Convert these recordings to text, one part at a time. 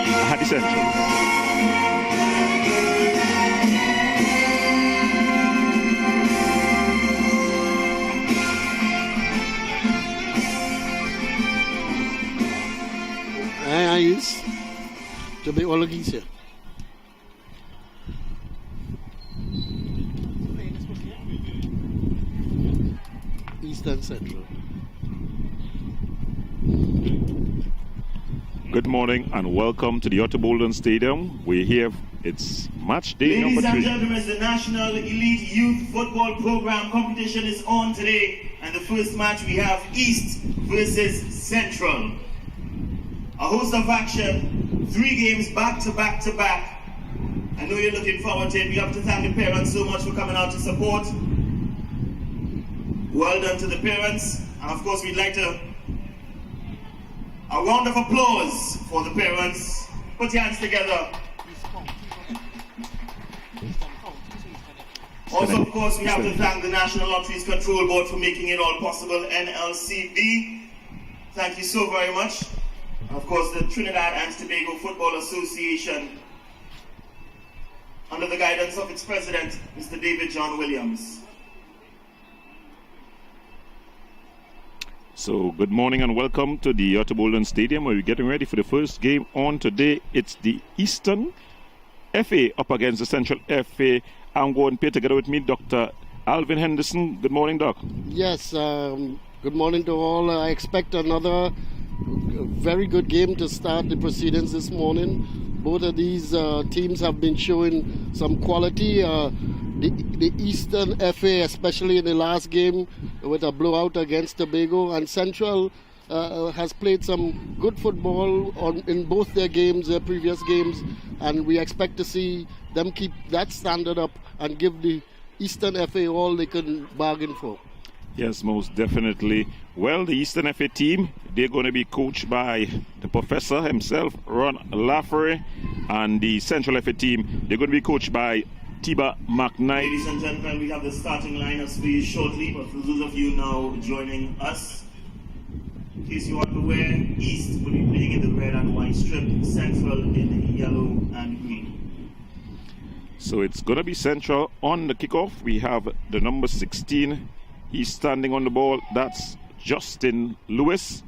Hadi Central. Is to be all here. Eastern Central. Good morning and welcome to the Otto Boldon Stadium. We're here. It's match day number 3. Ladies and gentlemen, the National Elite Youth Football Program competition is on today, and the first match we have East versus Central. A host of action, 3 games back to back to back. I know you're looking forward to it. We have to thank the parents so much for coming out to support. Well done to the parents. And of course, we'd like a round of applause for the parents. Put your hands together. Also, of course, we have to thank the National Lotteries Control Board for making it all possible, NLCB. Thank you so very much. Of course, the Trinidad and Tobago Football Association, under the guidance of its president, Mr. David John Williams. So, good morning and welcome to the Otto Boldon Stadium, where we're getting ready for the first game on today. It's the Eastern FA up against the Central FA. I'm going to be together with me, Dr. Alvin Henderson. Good morning, Doc. Yes, good morning to all. I expect another very good game to start the proceedings this morning. Both of these teams have been showing some quality. The Eastern FA, especially in the last game with a blowout against Tobago, and Central has played some good football in both their games, their previous games, and we expect to see them keep that standard up and give the Eastern FA all they can bargain for. Yes, most definitely. Well, the Eastern FA team, they're going to be coached by the professor himself, Ron Laffery, and the Central FA team, they're going to be coached by Tiba McKnight. Ladies and gentlemen, we have the starting lineups for you shortly, but for those of you now joining us, in case you aren't aware, East will be playing in the red and white strip, Central in the yellow and green. So it's going to be Central on the kickoff. We have the number 16. He's standing on the ball. That's Justin Lewis.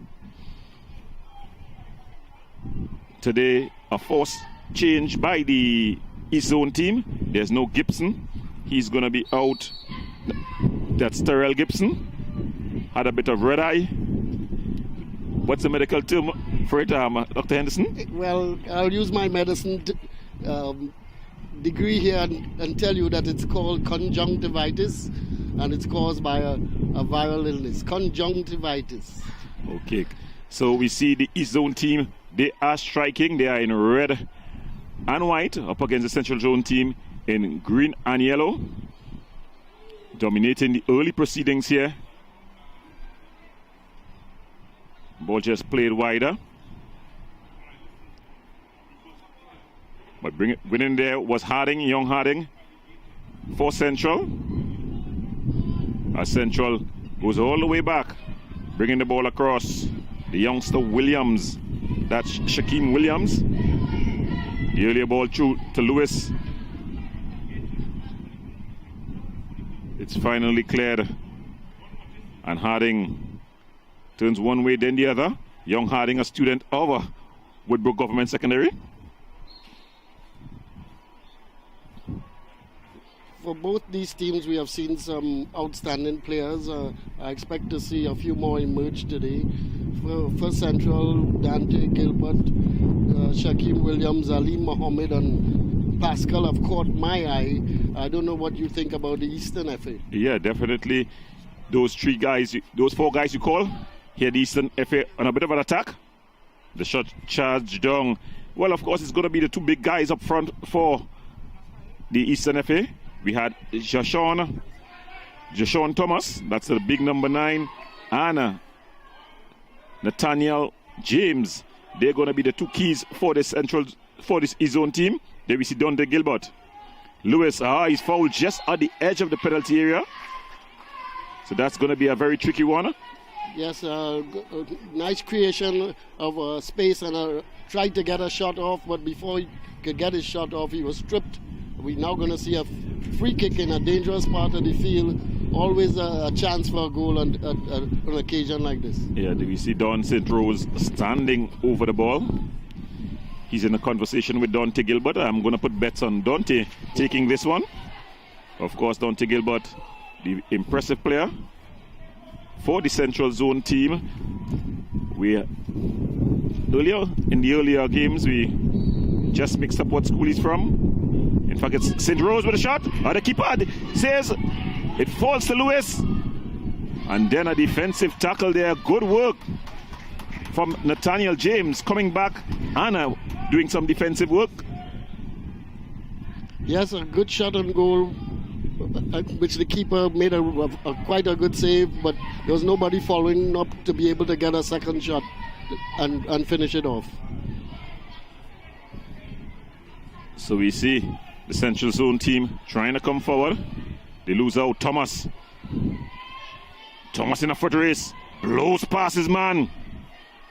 Today, a forced change by the East Zone team. There's no Gibson. He's going to be out. That's Terrell Gibson. Had a bit of red eye. What's the medical term for it, Dr. Henderson? Well, I'll use my medicine degree here and tell you that it's called conjunctivitis, and it's caused by a viral illness. Conjunctivitis. Okay. So we see the East Zone team. They are striking. They are in red and white up against the Central Zone team in green and yellow. Dominating the early proceedings here. Ball just played wider. But winning there was Harding, young Harding, for Central. As Central goes all the way back, bringing the ball across. The youngster Williams, that's Shaquem Williams. The earlier ball through to Lewis. It's finally cleared. And Harding turns one way, then the other. Young Harding, a student of Woodbrook Government Secondary. For both these teams, we have seen some outstanding players. I expect to see a few more emerge today. For Central, Dante Gilbert, Shaquem Williams, Ali Mohammed, and Pascal have caught my eye. I don't know what you think about the Eastern FA. Yeah, definitely. Those 4 guys you call, here the Eastern FA on a bit of an attack. The shot charged down. Well, of course, it's going to be the 2 big guys up front for the Eastern FA. We had Jashawn Thomas, that's the big number 9, and Nathaniel James. They're going to be the 2 keys for this East Zone team. There we see Dante Gilbert. Lewis, he's fouled just at the edge of the penalty area. So that's going to be a very tricky one. Yes, nice creation of space and a tried to get a shot off, but before he could get his shot off, he was stripped. We're now going to see a free kick in a dangerous part of the field. Always a chance for a goal on an occasion like this. Yeah, do we see Don St. Rose standing over the ball? He's in a conversation with Dante Gilbert. I'm going to put bets on Dante taking this one. Of course, Dante Gilbert, the impressive player for the Central Zone team. Earlier in the earlier games, we just mixed up what school he's from. In fact, it's St. Rose with a shot. The keeper says it falls to Lewis. And then a defensive tackle there. Good work from Nathaniel James coming back and doing some defensive work. Yes, a good shot on goal, which the keeper made quite a good save, but there was nobody following up to be able to get a second shot and finish it off. So we see the Central Zone team trying to come forward. They lose out. Thomas in a foot race. Blows past his man.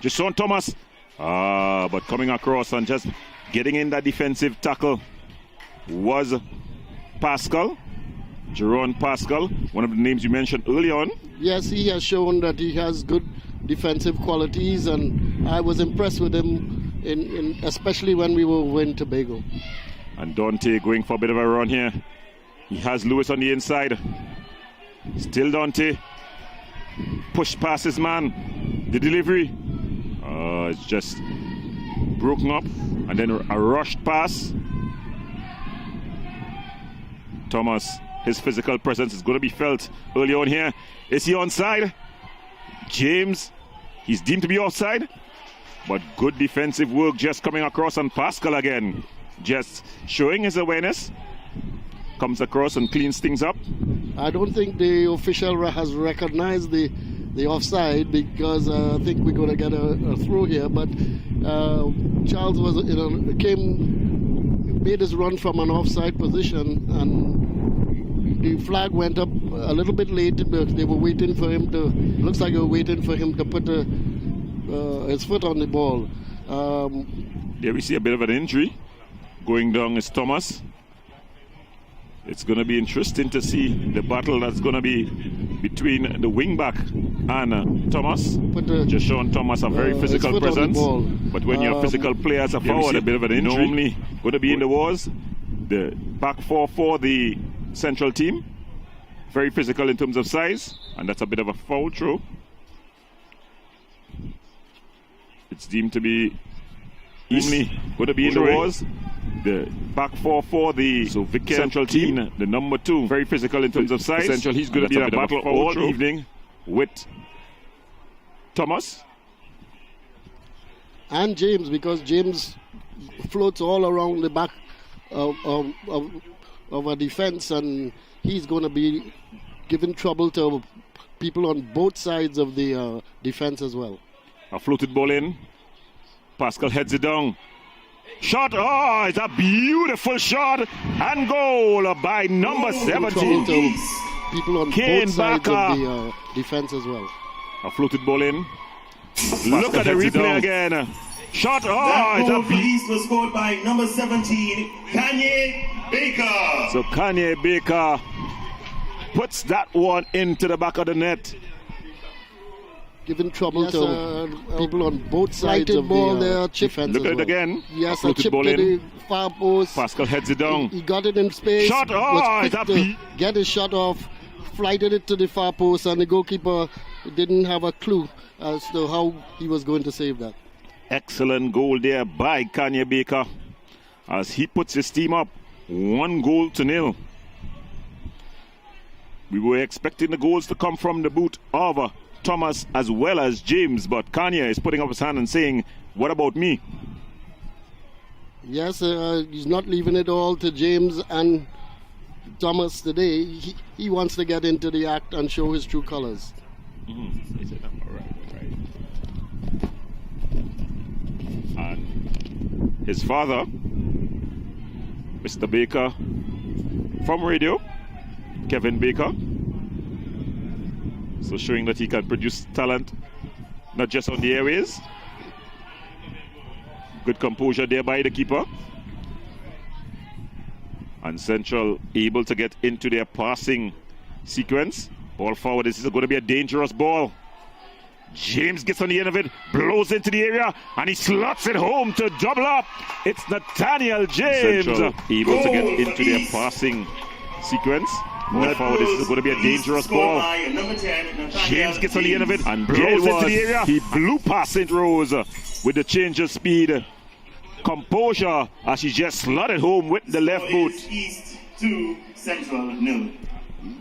Jason Thomas. But coming across and just getting in that defensive tackle was Pascal. Jerome Pascal, one of the names you mentioned early on. Yes, he has shown that he has good defensive qualities, and I was impressed with him, especially when we were in Tobago. And Dante going for a bit of a run here. He has Lewis on the inside. Still Dante. Pushed past his man. The delivery. It's just broken up. And then a rushed pass. Thomas, his physical presence is going to be felt early on here. Is he onside? James, he's deemed to be offside. But good defensive work just coming across on Pascal again. Just showing his awareness. Comes across and cleans things up. I don't think the official has recognized the offside, because I think we're going to get a throw here. But Charles made his run from an offside position, and the flag went up a little bit late. But they were waiting for him to. Looks like they were waiting for him to put his foot on the ball. There we see a bit of an injury. Going down is Thomas. It's going to be interesting to see the battle that's going to be between the wingback and Thomas. Jashawn Thomas, a very physical presence. But when your physical players are forward, a bit of an injury. Normally going to be in the wars. The back four for the Central team. Very physical in terms of size. And that's a bit of a foul throw. It's deemed to be easily going to be in the wars. The back four for the Central team, the number 2, very physical in terms of size. Central, he's going to be in a battle all evening with Thomas and James, because James floats all around the back of a defense, and he's going to be giving trouble to people on both sides of the defense as well. A floated ball in. Pascal heads it down. Shot, it's a beautiful shot, and goal by number 17. People on Kane both sides of the defense as well. A floated ball in. Look at the replay again. Shot, that goal for East was scored by number 17, Kanye Baker. So Kanye Baker puts that one into the back of the net. Giving trouble to people on both sides of the defense. Look at it again. Yes, a chip to the far post. Pascal heads it down. He got it in space. Shot, get his shot off, flighted it to the far post, and the goalkeeper didn't have a clue as to how he was going to save that. Excellent goal there by Kanye Baker as he puts his team up 1-0. We were expecting the goals to come from the boot of Thomas as well as James, but Kanye is putting up his hand and saying, what about me? Yes, he's not leaving it all to James and Thomas today. He wants to get into the act and show his true colors. Right. And his father, Mr. Baker, from radio, Kevin Baker, so showing that he can produce talent not just on the airways Good composure there by the keeper. And Central able to get into their passing sequence. Ball forward. This is going to be a dangerous ball. James gets on the end of it, blows into the area, and he slots it home to double up. It's Nathaniel James. Central able to get into their passing sequence. Ball forward. This is going to be a dangerous ball. James gets on the end of it and blows into the area. He blew past St. Rose with the change of speed. Composure as he just slotted home with the left boot. East 2, Central 0.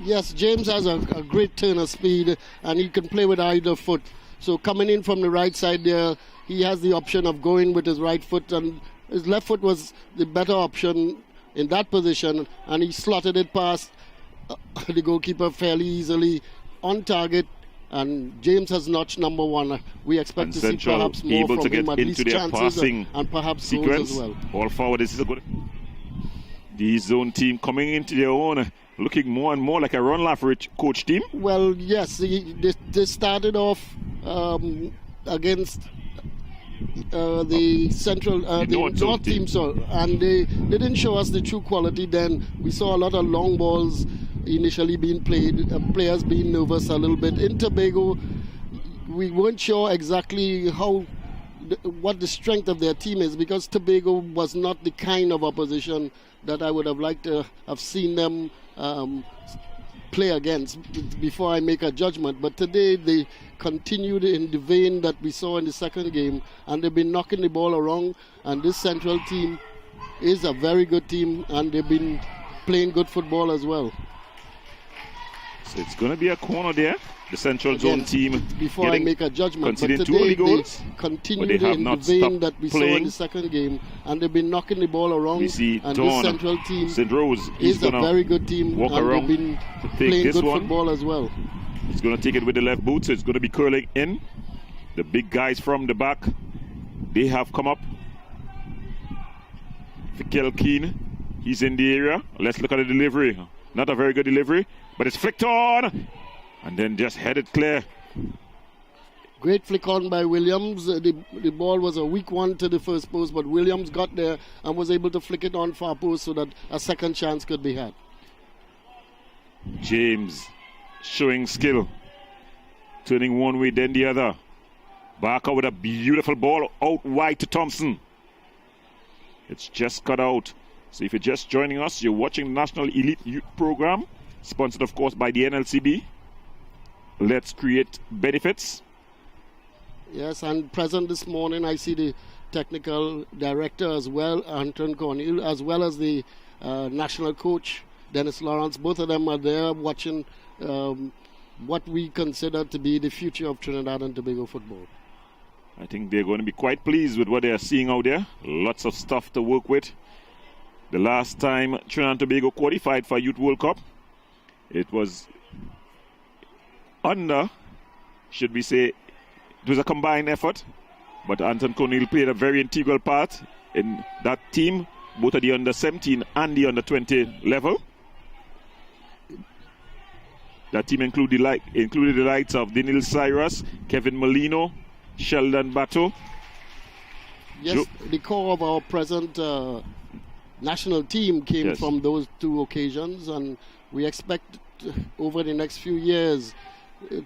Yes, James has a great turn of speed, and he can play with either foot. So coming in from the right side there, he has the option of going with his right foot, and his left foot was the better option in that position, and he slotted it past the goalkeeper fairly easily on target. And James has notched number 1. We expect to see perhaps more from him, at least chances and perhaps goals as well. All forward. This is a good. The zone team coming into their own, looking more and more like a Ron Lafrich coach team. Well, yes, they started off against the Central, the North team, and they didn't show us the true quality. Then we saw a lot of long balls initially being played, players being nervous a little bit. In Tobago, we weren't sure exactly what the strength of their team is, because Tobago was not the kind of opposition that I would have liked to have seen them play against before I make a judgment. But today they continued in the vein that we saw in the second game, and they've been knocking the ball around, and this Central team is a very good team, and they've been playing good football as well. So it's going to be a corner there. The Central Zone team, before I make a judgment, but today 2 early goals, they continued in the vein that we saw in the second game, and they've been knocking the ball around. We see and Dawn, this Central team St. Rose is a very good team, walk and around they've been playing good football as well. He's going to take it with the left boot, so it's going to be curling in. The big guys from the back, they have come up. Fikel Keane, he's in the area. Let's look at the delivery. Not a very good delivery, but it's flicked on, and then just headed clear. Great flick on by Williams. The ball was a weak one to the first post, but Williams got there and was able to flick it on far post so that a second chance could be had. James showing skill, turning one way then the other. Barker with a beautiful ball out wide to Thompson. It's just cut out. So if you're just joining us, you're watching the National Elite Youth Program, sponsored of course by the NLCB. Let's create benefits. Yes, and present this morning I see the technical director as well, Anton Cornel, as well as the national coach, Dennis Lawrence. Both of them are there watching what we consider to be the future of Trinidad and Tobago football. I think they're going to be quite pleased with what they're seeing out there. Lots of stuff to work with. The last time Trinidad and Tobago qualified for Youth World Cup, it was under, should we say, it was a combined effort, but Anton Cornel played a very integral part in that team, both at the under-17 and the under-20 level. That team included the likes of Daniel Cyrus, Kevin Molino, Sheldon Bato. Yes, the core of our present national team came from those 2 occasions, and we expect over the next few years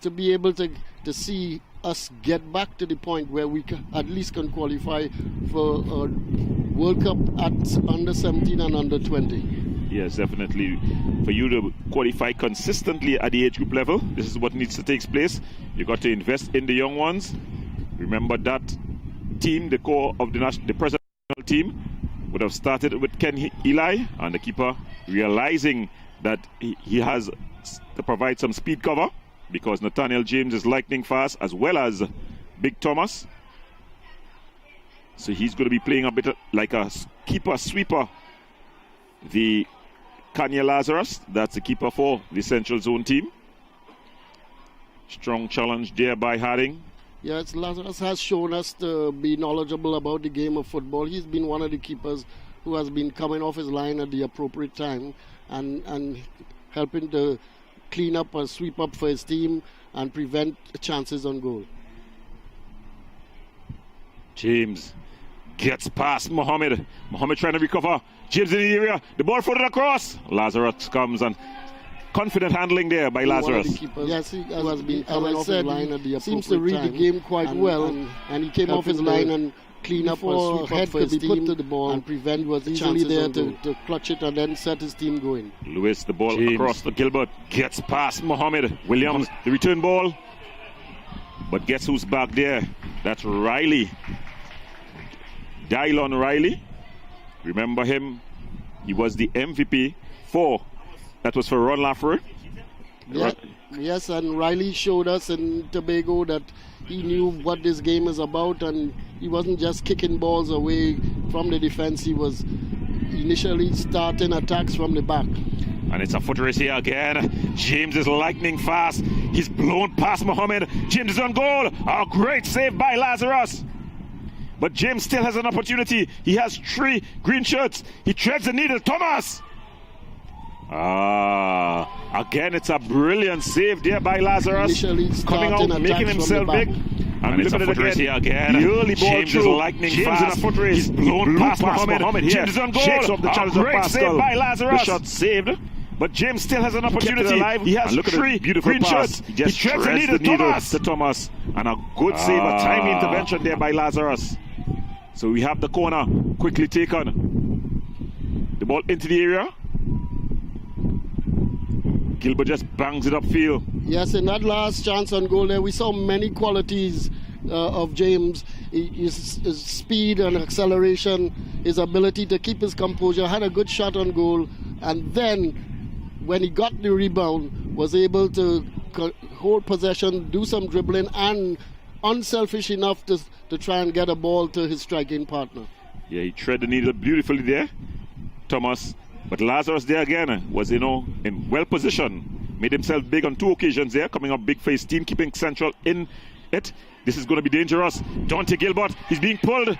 to be able to see us get back to the point where we at least can qualify for a World Cup at under-17 and under-20. Yes, definitely. For you to qualify consistently at the age group level, this is what needs to take place. You got to invest in the young ones. Remember that team, the core of the present national team, would have started with Ken Eli, and the keeper realizing that he has to provide some speed cover, because Nathaniel James is lightning fast, as well as Big Thomas. So he's going to be playing a bit like a keeper sweeper. The Kanye Lazarus, that's the keeper for the Central Zone team. Strong challenge there by Harding. Yes, Lazarus has shown us to be knowledgeable about the game of football. He's been one of the keepers who has been coming off his line at the appropriate time and helping to clean up and sweep up for his team and prevent chances on goal. James gets past Mohammed. Mohammed trying to recover. James in the area. The ball floated across. Lazarus comes and confident handling there by Lazarus. Yes, he has been coming off his line at the seems to read the game quite well, and he came off his line and clean up or head could be put to the ball and prevent was easily there to clutch it and then set his team going. Lewis, the ball across to Gilbert, gets past Mohammed. Williams, the return ball. But guess who's back there? That's Riley. Dylon Riley. Remember him? He was the MVP that was for Ron Laffer. Yeah, yes, and Riley showed us in Tobago that he knew what this game is about, and he wasn't just kicking balls away from the defense. He was initially starting attacks from the back. And it's a foot race here again. James is lightning fast. He's blown past Mohammed. James is on goal. A great save by Lazarus. But James still has an opportunity. He has 3 green shirts. He treads the needle. Thomas. Again, it's a brilliant save there by Lazarus. Coming out, making himself big. And it's a foot race here again. The early ball James is lightning James fast. In a foot race. He's blown past Mohammed. James is on goal. Shakes off the challenge of Pascal. Save by Lazarus. The shot saved. But James still has an opportunity. He has 3 green shirts. He just treads the needle to Thomas. And a good save, a timely intervention there by Lazarus. So we have the corner quickly taken. The ball into the area. Gilbert just bangs it upfield. Yes, in that last chance on goal there, we saw many qualities of James. His speed and acceleration, his ability to keep his composure, had a good shot on goal, and then when he got the rebound, was able to hold possession, do some dribbling, and unselfish enough to try and get a ball to his striking partner. Yeah, he tread the needle beautifully there, Thomas. But Lazarus there again was, in well position. Made himself big on 2 occasions there, coming up big for his team, keeping Central in it. This is going to be dangerous. Dante Gilbert, he's being pulled.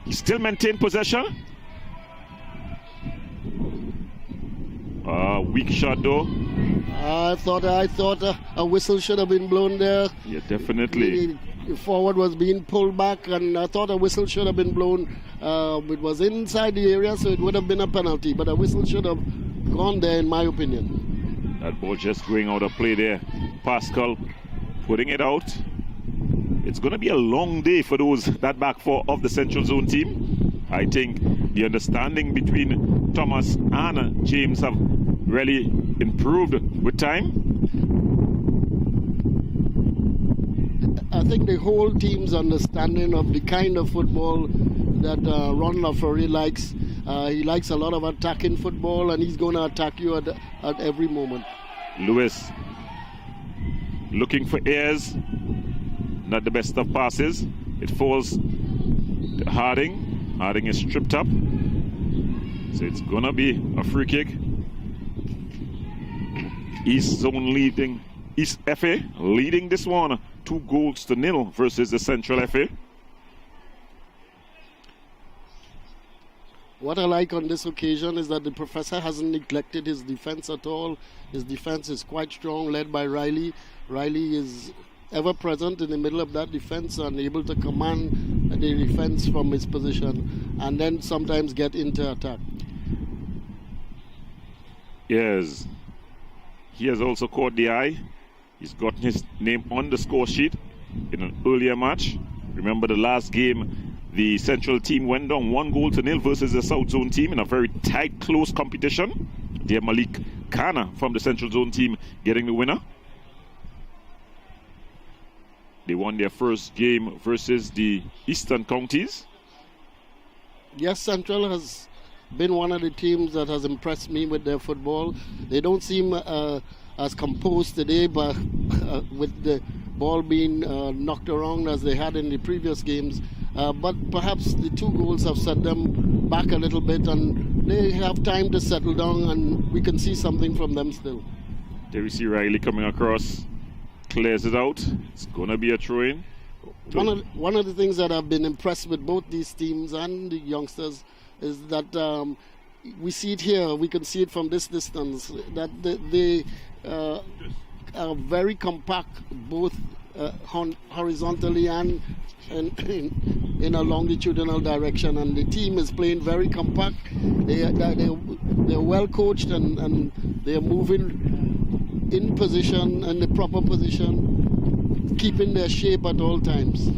He still maintained possession. Weak shot though. I thought a whistle should have been blown there. Yeah, definitely. The forward was being pulled back, and I thought a whistle should have been blown. It was inside the area, so it would have been a penalty, but a whistle should have gone there, in my opinion. That ball just going out of play there. Pascal putting it out. It's going to be a long day for that back 4 of the Central Zone team. I think the understanding between Thomas and James have really improved with time. I think the whole team's understanding of the kind of football that Ron LaFerrier likes. He likes a lot of attacking football, and he's going to attack you at every moment. Lewis looking for airs. Not the best of passes. It falls to Harding. Harding is stripped up. So it's going to be a free kick. East Zone leading. East FA leading this one 2-0 versus the Central FA. What I like on this occasion is that the professor hasn't neglected his defense at all. His defense is quite strong, led by Riley. Riley is ever present in the middle of that defense and able to command the defense from his position and then sometimes get into attack. Yes. He has also caught the eye. He's gotten his name on the score sheet in an earlier match. Remember the last game, the Central team went down 1-0 versus the South Zone team in a very tight, close competition. There Malik Kana from the Central Zone team getting the winner. They won their first game versus the Eastern Counties. Yes, Central has been one of the teams that has impressed me with their football. They don't seem as composed today, but with the ball being knocked around as they had in the previous games. But perhaps the 2 goals have set them back a little bit, and they have time to settle down, and we can see something from them still. There we see Riley coming across, clears it out. It's going to be a throw-in. One of the things that I've been impressed with both these teams and the youngsters is that we see it here, we can see it from this distance, that they are very compact, both horizontally and in a longitudinal direction, and the team is playing very compact. They're well coached and they're moving in position, in the proper position, keeping their shape at all times.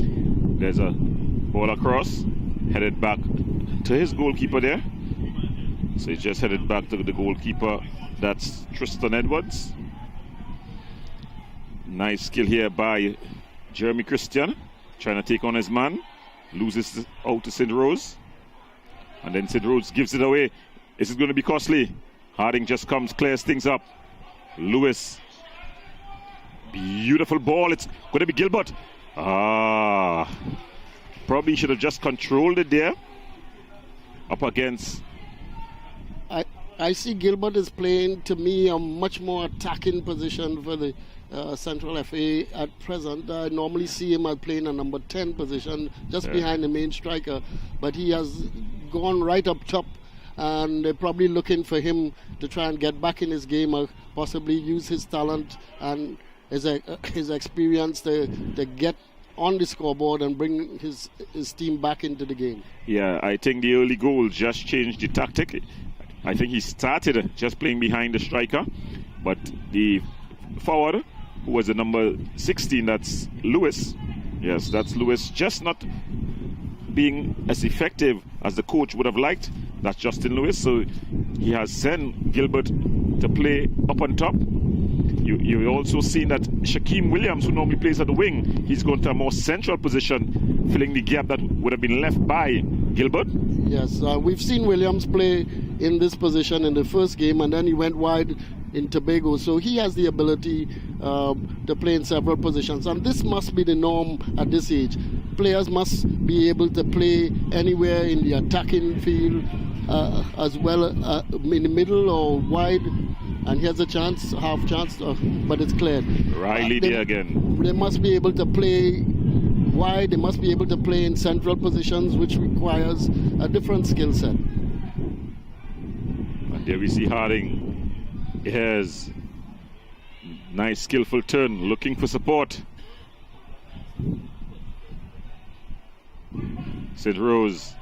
There's a ball across, headed back to his goalkeeper there. So he just headed back to the goalkeeper. That's Tristan Edwards. Nice skill here by Jeremy Christian, trying to take on his man. Loses out to St. Rose. And then St. Rose gives it away. This is going to be costly. Harding just comes, clears things up. Lewis. Beautiful ball. It's going to be Gilbert. Probably should have just controlled it there. Up against. I see Gilbert is playing, to me, a much more attacking position for the Central FA at present. I normally see him playing a number 10 position, just behind the main striker. But he has gone right up top, and they're probably looking for him to try and get back in his game, or possibly use his talent and his experience to get on the scoreboard and bring his team back into the game. Yeah, I think the early goal just changed the tactic. I think he started just playing behind the striker, but the forward, who was the number 16, that's Lewis. Yes, that's Lewis, just not being as effective as the coach would have liked. That's Justin Lewis, so he has sent Gilbert to play up on top. You've also seen that Shaquem Williams, who normally plays at the wing, he's going to a more central position, filling the gap that would have been left by Gilbert. Yes, we've seen Williams play in this position in the first game, and then he went wide in Tobago. So he has the ability to play in several positions, and this must be the norm at this age. Players must be able to play anywhere in the attacking field, as well in the middle or wide. And here's a chance, half chance, but it's cleared. Riley there again. They must be able to play wide. They must be able to play in central positions, which requires a different skill set. And there we see Harding. Here's nice skillful turn, looking for support. St. Rose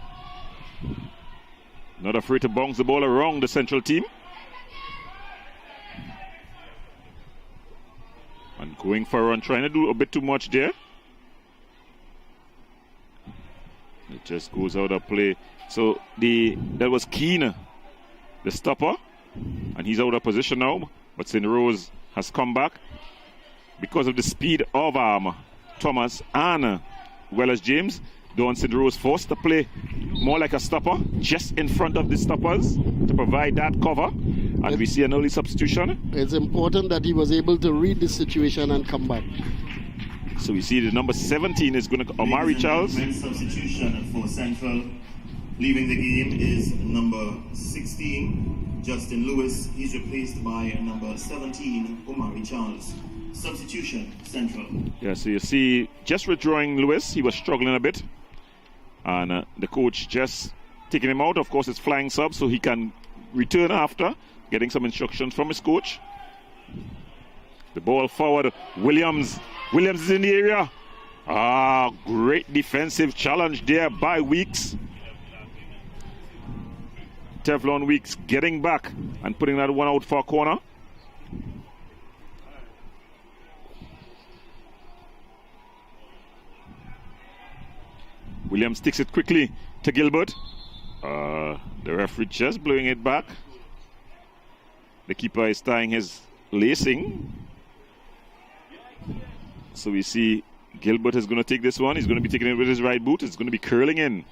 not afraid to bounce the ball around the central team. And going for a run, trying to do a bit too much there. It just goes out of play. So that was Keane, the stopper, and he's out of position now. But St. Rose has come back because of the speed of Thomas and Wells James. Don St. Rose forced to play more like a stopper, just in front of the stoppers to provide that cover. And we see an early substitution. It's important that he was able to read the situation and come back. So we see the number 17 is going to Omari Charles. Substitution for Central. Leaving the game is number 16, Justin Lewis. He's replaced by number 17, Omari Charles. Substitution, Central. Yeah, so you see, just withdrawing Lewis, he was struggling a bit. And the coach just taking him out. Of course, it's flying sub, so he can return after, getting some instructions from his coach. The ball forward, Williams. Williams is in the area. Great defensive challenge there by Weeks. Teflon Weeks getting back and putting that one out for a corner. Williams takes it quickly to Gilbert. The referee just blowing it back. The keeper is tying his lacing. So we see Gilbert is going to take this one. He's going to be taking it with his right boot. It's going to be curling in.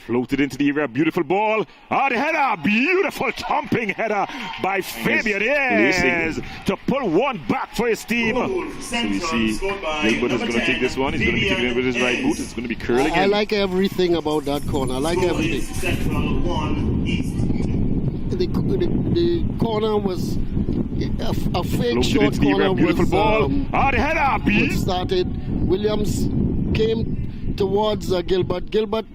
Floated into the area, beautiful ball. The header, beautiful thumping header by Fabian. Yes, to pull one back for his team. So we see Gilbert is going to take this one. He's going to be taking it with his right boot. It's going to be curling in. I like everything about that corner. I like everything. Central 1 East. The corner was a fake Floated short corner. Beautiful ball. The header, started. Williams came towards Gilbert. Gilbert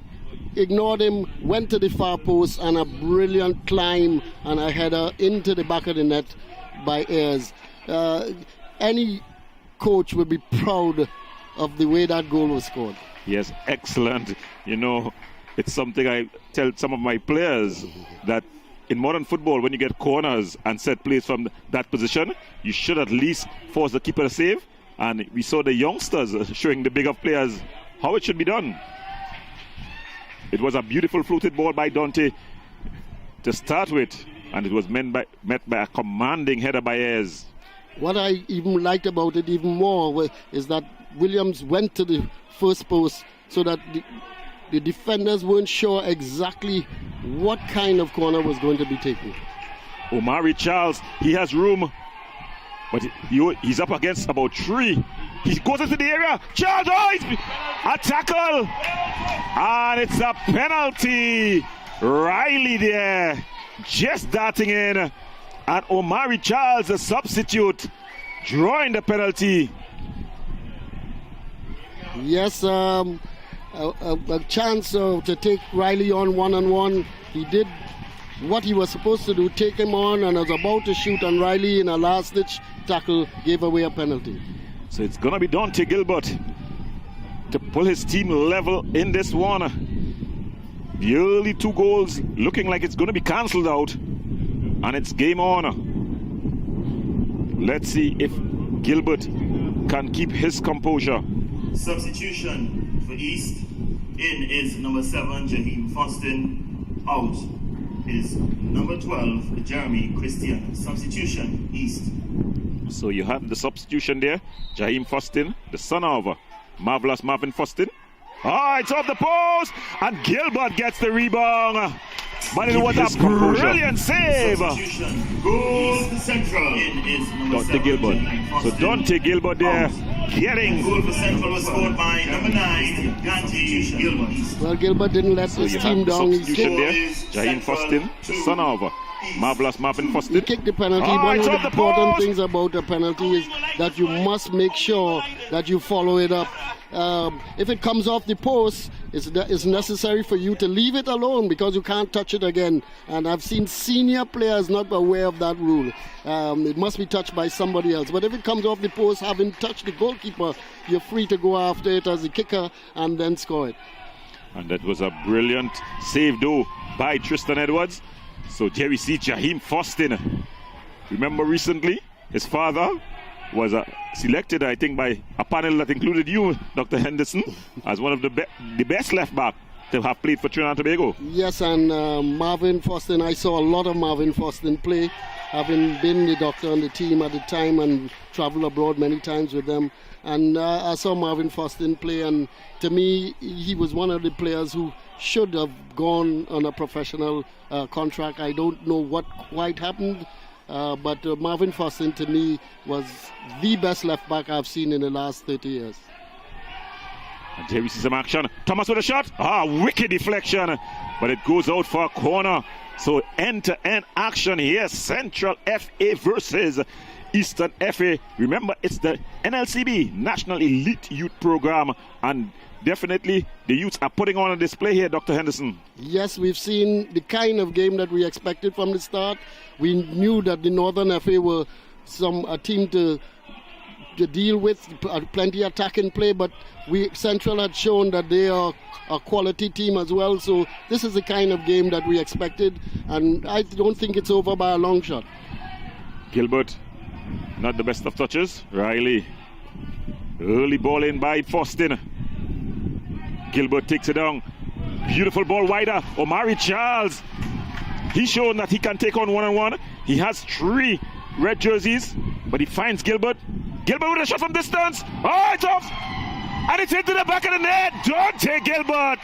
ignored him, went to the far post, and a brilliant climb and a header into the back of the net by Ayres. Any coach would be proud of the way that goal was scored. Yes, excellent. You know, it's something I tell some of my players, that in modern football, when you get corners and set plays from that position, you should at least force the keeper to save. And we saw the youngsters showing the bigger players how it should be done. It was a beautiful floated ball by Dante to start with, and it was met by a commanding header by Ayres. What I even liked about it even more is that Williams went to the first post so that the defenders weren't sure exactly what kind of corner was going to be taken. Omari Charles, he has room, but he's up against about 3. He goes into the area. Charles, a tackle, and it's a penalty. Riley there, just darting in, and Omari Charles, the substitute, drawing the penalty. Yes, a chance to take Riley on one-on-one. He did what he was supposed to do, take him on, and was about to shoot, and Riley, in a last-ditch tackle, gave away a penalty. So it's going to be Dante Gilbert to pull his team level in this one. The early 2 goals looking like it's going to be cancelled out, and it's game on. Let's see if Gilbert can keep his composure. Substitution for East. In is number 7, Jaheim Fostin. Out is number 12, Jeremy Christian. Substitution, East. So you have the substitution there. Jaheim Fostin, the son of marvelous Marvin Fostin. It's off the post, and Gilbert gets the rebound. But it was a brilliant save. Substitution. Goal for Central. In is number Dante 7, Gilbert. Jaheim So Fostin. Dante Gilbert there getting. Goal for Central was scored by number 9, Dante Gilbert. Well, Gilbert didn't let So his you team have the down. He substitution kicked, there. Jaheim Fostin, the son of marvelous Marvin he Fostin. kicked the penalty. Oh, One of it's the off the important post. things about a penalty is that you must make sure that you follow it up. If it comes off the post, it's necessary for you to leave it alone because you can't touch it again. And I've seen senior players not aware of that rule. It must be touched by somebody else. But if it comes off the post, having touched the goalkeeper, you're free to go after it as a kicker and then score it. And that was a brilliant save, though, by Tristan Edwards. So here we see Jaheim Fostin. Remember recently, his father was selected, I think, by a panel that included you, Dr. Henderson, as one of the best left back to have played for Trinidad and Tobago. Yes, and Marvin Fostin, I saw a lot of Marvin Fostin play, having been the doctor on the team at the time and traveled abroad many times with them. And I saw Marvin Fostin play, and to me, he was one of the players who should have gone on a professional contract. I don't know what quite happened, but Marvin Fostin, to me, was the best left back I've seen in the last 30 years. And here we see some action. Thomas with a shot. Wicked deflection. But it goes out for a corner. So end-to-end action here. Central FA versus Eastern FA. Remember, it's the NLCB, National Elite Youth Program. And definitely the youths are putting on a display here, Dr. Henderson. Yes, we've seen the kind of game that we expected from the start. We knew that the Northern FA were a team to deal with, plenty attacking play, but Central had shown that they are a quality team as well. So this is the kind of game that we expected, and I don't think it's over by a long shot. Gilbert, not the best of touches. Riley, early ball in by Fostin. Gilbert takes it down. Beautiful ball wider. Omari Charles. He's shown that he can take on one-on-one. He has 3 red jerseys, but he finds Gilbert. Gilbert with a shot from distance. It's off. And it's into the back of the net. Dante Gilbert.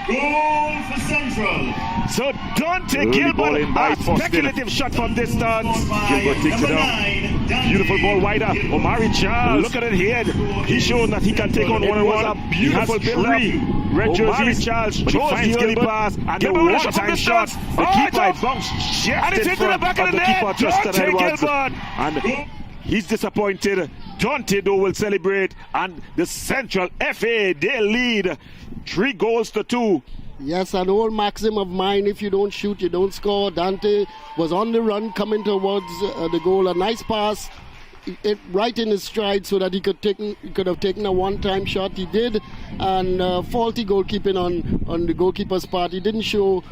Goal for Central. So Dante Gilbert, a speculative shot from distance. Gilbert takes it down. Beautiful ball wider. Omari Charles. Look at it here. He's shown that he can take on one-on-one. He has 3 red jerseys. Charles, but he finds Gilbert. Pass. And Gilbert with a shot from distance. The keeper bounced just and it's into the back of the net. Dante Gilbert. And he's disappointed. Dante, though, will celebrate. And the Central FA, they lead 3-2 Yes, an old maxim of mine, if you don't shoot, you don't score. Dante was on the run coming towards the goal. A nice pass, right in his stride so that he could have taken a one-time shot. He did, and faulty goalkeeping on the goalkeeper's part. He didn't show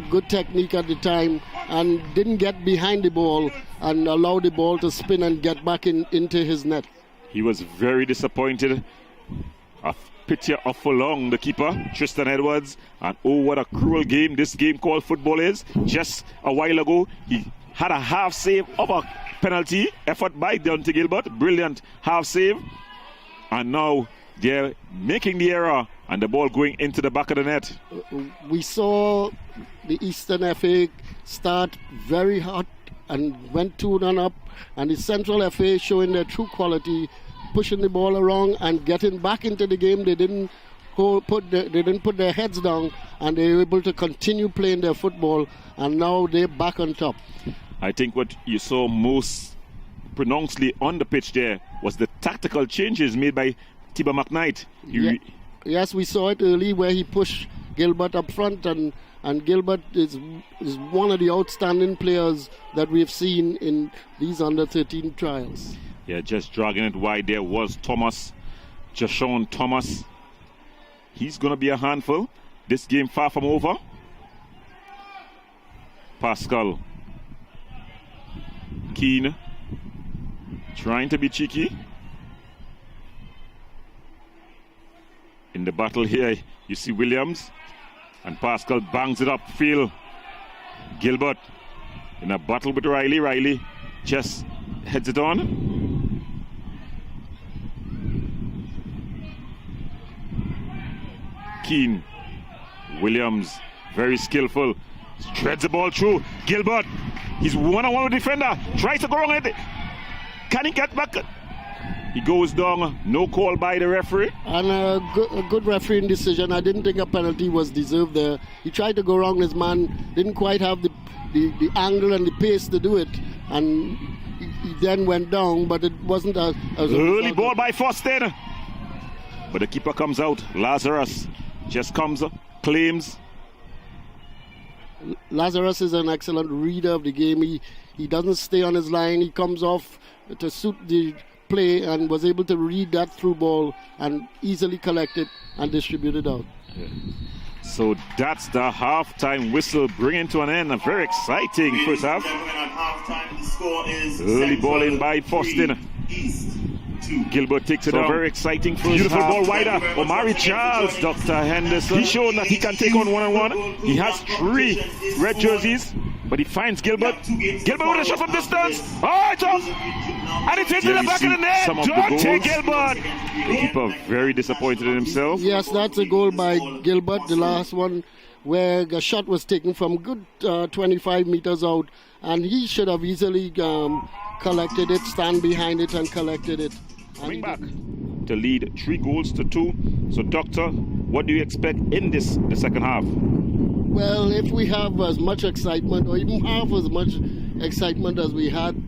good technique at the time and didn't get behind the ball and allow the ball to spin and get back into his net. He was very disappointed. A picture of Fulong, the keeper, Tristan Edwards, and oh, what a cruel game this game called football is. Just a while ago, he had a half save of a penalty effort by Dante Gilbert. Brilliant half save. And now they're making the error and the ball going into the back of the net. We saw the Eastern FA start very hot and went 2-0 up, and the Central FA showing their true quality, pushing the ball around and getting back into the game. They didn't put their heads down, and they were able to continue playing their football, and now they're back on top. I think what you saw most pronouncedly on the pitch there was the tactical changes made by Tiba McKnight. Yes, we saw it early where he pushed Gilbert up front, and Gilbert is one of the outstanding players that we've seen in these under-13 trials. Yeah, just dragging it wide there was Thomas, Jashawn Thomas. He's going to be a handful. This game far from over. Pascal Keane trying to be cheeky. In the battle here, you see Williams, and Pascal bangs it upfield. Gilbert in a battle with Riley. Riley just heads it on. Keane, Williams, very skillful, threads the ball through. Gilbert, he's one-on-one with the defender, tries to go wrong it. Can he get back? He goes down, no call by the referee. And a good refereeing decision. I didn't think a penalty was deserved there. He tried to go wrong, his man didn't quite have the angle and the pace to do it, and he then went down, but it wasn't a early ball by Fostin. But the keeper comes out. Lazarus just comes up, claims. Lazarus is an excellent reader of the game. He doesn't stay on his line. He comes off to suit the play and was able to read that through ball and easily collect it and distribute it out. Yeah. So that's the halftime whistle bringing to an end. A very exciting first half. The score is early ball in by Fostin. Gilbert takes it on. Very exciting first Beautiful half. ball wider. Omari Charles, Dr. Henderson. He's shown that he can take on one-on-one. He has 3 red jerseys, but he finds Gilbert. Gilbert with a shot from distance. Oh, it's off. And it's into the back of the net. Dante Gilbert. The keeper very disappointed in himself. Yes, that's a goal by Gilbert. The last one where the shot was taken from good 25 meters out, and he should have easily collected it, stand behind it and collected it. Coming back to lead 3-2. So, Doctor, what do you expect in the second half? Well, if we have as much excitement, or even half as much excitement as we had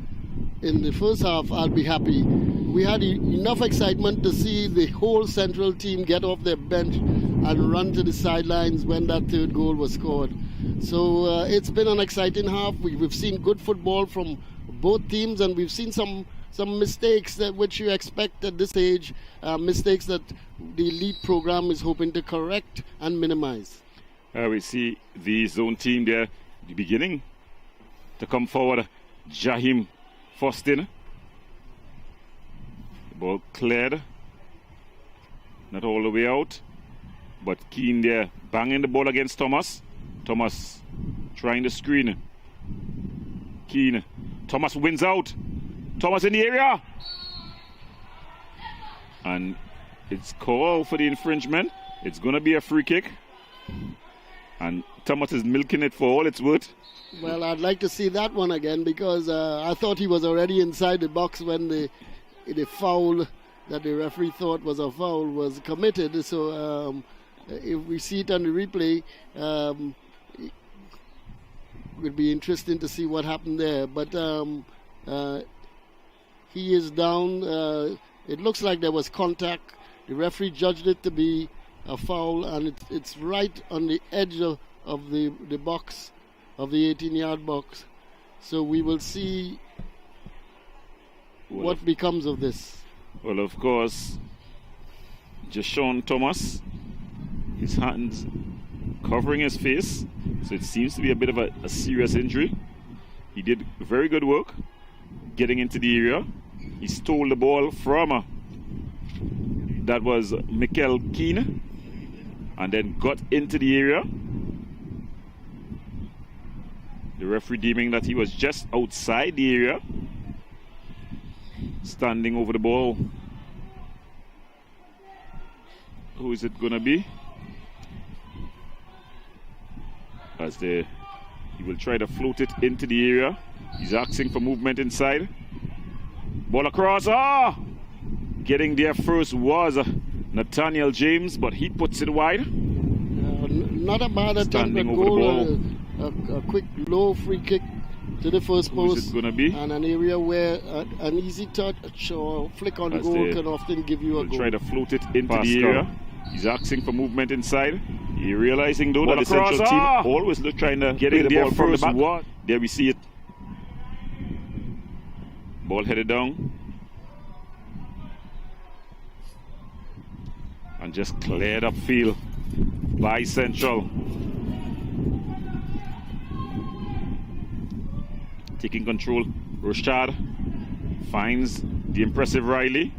in the first half, I'll be happy. We had enough excitement to see the whole Central team get off their bench and run to the sidelines when that third goal was scored. So it's been an exciting half. We've seen good football from both teams, and we've seen some mistakes that which you expect at this age, mistakes that the elite program is hoping to correct and minimize. We see the zone team there beginning to come forward. Jahim Fostin. The ball cleared. Not all the way out. But Keane there banging the ball against Thomas. Thomas trying to screen. Keane. Thomas wins out. Thomas in the area. And it's called for the infringement. It's going to be a free kick. And Thomas is milking it for all it's worth. Well, I'd like to see that one again, because I thought he was already inside the box when the foul that the referee thought was a foul was committed. So if we see it on the replay, it would be interesting to see what happened there. But he is down. It looks like there was contact. The referee judged it to be a foul, and it's right on the edge of the box, of the 18-yard box. So we will see what becomes of this. Well, of course, Jashawn Thomas, his hands covering his face, so it seems to be a bit of a serious injury. He did very good work getting into the area. He stole the ball from that was Mikel Keane, and then got into the area. The referee deeming that he was just outside the area, standing over the ball. Who is it going to be? As he will try to float it into the area. He's asking for movement inside. Ball across. Getting there first was Nathaniel James, but he puts it wide. Not a bad attempt Standing at over goal. the A quick low free kick to the first post. Who's it going to be? And an area where an easy touch or flick on goal can often give you a goal. Try to float it into the area. He's asking for movement inside. He realizing though that the central team always trying to get in there from the back. There we see it. Ball headed down. And just cleared up field by Central. Taking control, Rochard finds the impressive Riley.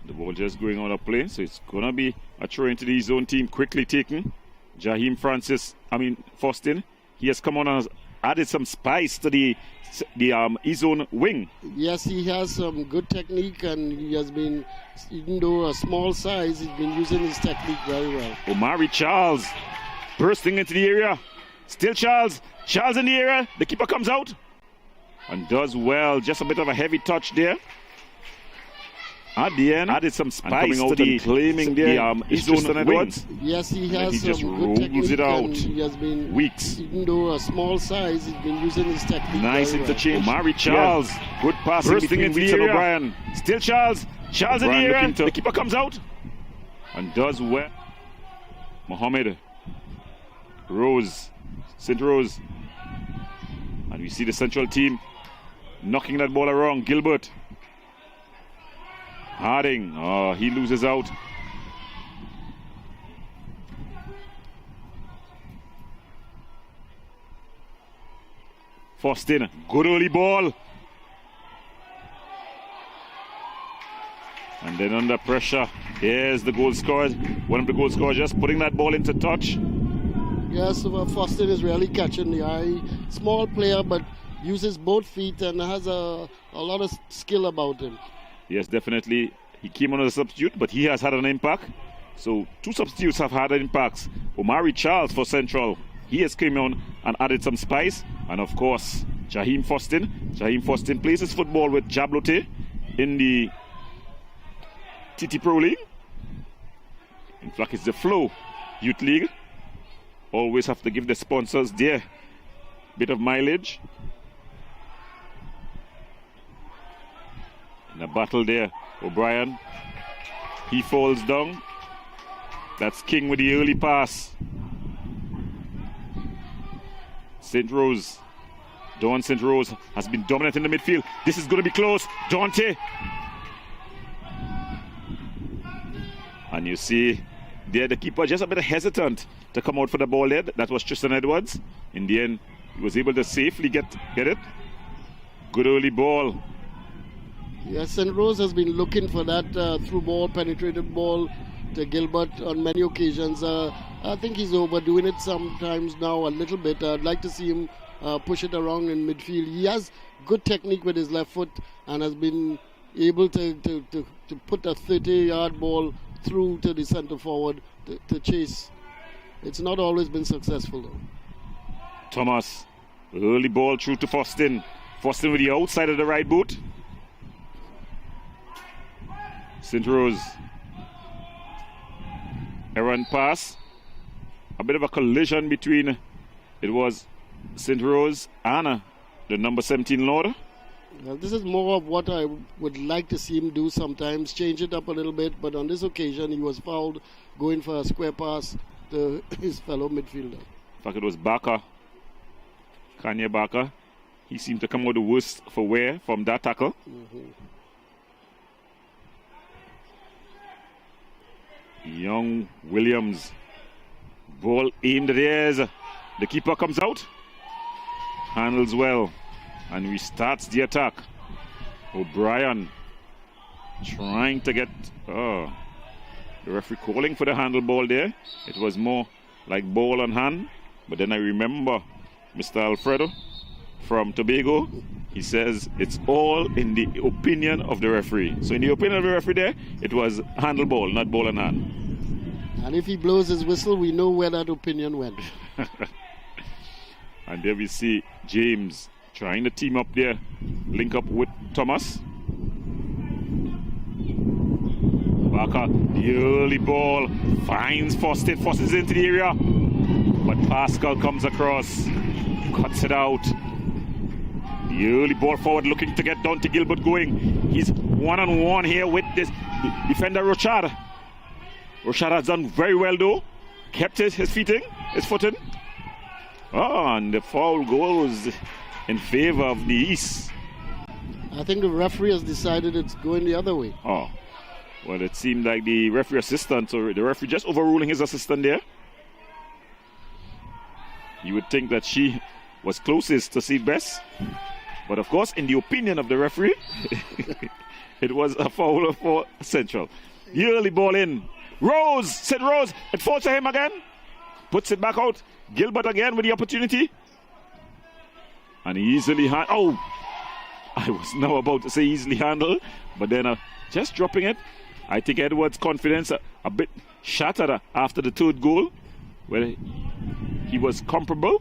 The ball just going out of play, so it's going to be a throw into the zone team. Quickly taken. Jaheim Faustin. He has come on and has added some spice to the E-zone wing. Yes, he has some good technique, and he has been, even though a small size, he's been using his technique very well. Omari Charles bursting into the area. Still Charles in the area. The keeper comes out and does well. Just a bit of a heavy touch there. At the end, added some spice to the claiming there. Tristan Edwards. Yes, he has some good technique. It out. And he has been weeks. Even though a small size, he's been using his technique. Nice interchange. Well. Omari Charles, good pass bursting into the area. O'Brien. Still Charles in the area. The keeper comes out and does well. Mohammed Rose, St. Rose, and we see the Central team knocking that ball around. Gilbert. Harding, he loses out. Faustin, good early ball. And then under pressure, here's the goal scorer. One of the goal scorers just putting that ball into touch. Yes, Faustin is really catching the eye. Small player, but uses both feet and has a lot of skill about him. Yes, definitely. He came on as a substitute, but he has had an impact. So 2 substitutes have had impacts. Omari Charles for Central. He has come on and added some spice. And of course, Jaheim Faustin. Jaheim Faustin plays his football with Jablote in the TT Pro League. In fact, it's the Flow Youth League. Always have to give the sponsors their bit of mileage. In a battle there, O'Brien, he falls down. That's King with the early pass. St. Rose, Dawn St. Rose has been dominant in the midfield. This is going to be close. Dante. And you see there the keeper just a bit hesitant to come out for the ball there. That was Tristan Edwards. In the end, he was able to safely get it. Good early ball. Yes, St. Rose has been looking for that through ball, penetrated ball to Gilbert on many occasions. I think he's overdoing it sometimes now a little bit. I'd like to see him push it around in midfield. He has good technique with his left foot and has been able to put a 30-yard ball through to the centre forward to chase. It's not always been successful though. Thomas, early ball through to Faustin. Faustin with the outside of the right boot. St. Rose. Errant pass. A bit of a collision between, it was St. Rose and the number 17 Lord. Well, this is more of what I would like to see him do sometimes, change it up a little bit, but on this occasion he was fouled going for a square pass to his fellow midfielder. In fact, it was Barker, Kanye Barker. He seemed to come out the worst for wear from that tackle. Young Williams. Ball aimed at the ears. The keeper comes out. Handles well. And restarts the attack. O'Brien trying to get... the referee calling for the handle ball there. It was more like ball on hand. But then I remember Mr. Alfredo from Tobago. He says it's all in the opinion of the referee. So in the opinion of the referee there, it was handle ball, not ball on hand. And if he blows his whistle, we know where that opinion went. And there we see James trying to team up there, link up with Thomas. Barker, the early ball, finds Fostin. Fostin's into the area, but Pascal comes across, cuts it out. The early ball forward looking to get Dante Gilbert going. He's one-on-one here with this defender Rochard. Rochard has done very well though. Kept his footing. Oh, and the foul goes in favor of the East. I think the referee has decided it's going the other way. Oh, well, it seemed like the referee assistant, or the referee just overruling his assistant there. You would think that she was closest to see it best. But of course, in the opinion of the referee, it was a foul for Central. The early ball in. Rose, it falls to him again. Puts it back out. Gilbert again with the opportunity. And easily I was now about to say easily handled, but then just dropping it. I think Edwards' confidence a bit shattered after the third goal, where he was comparable.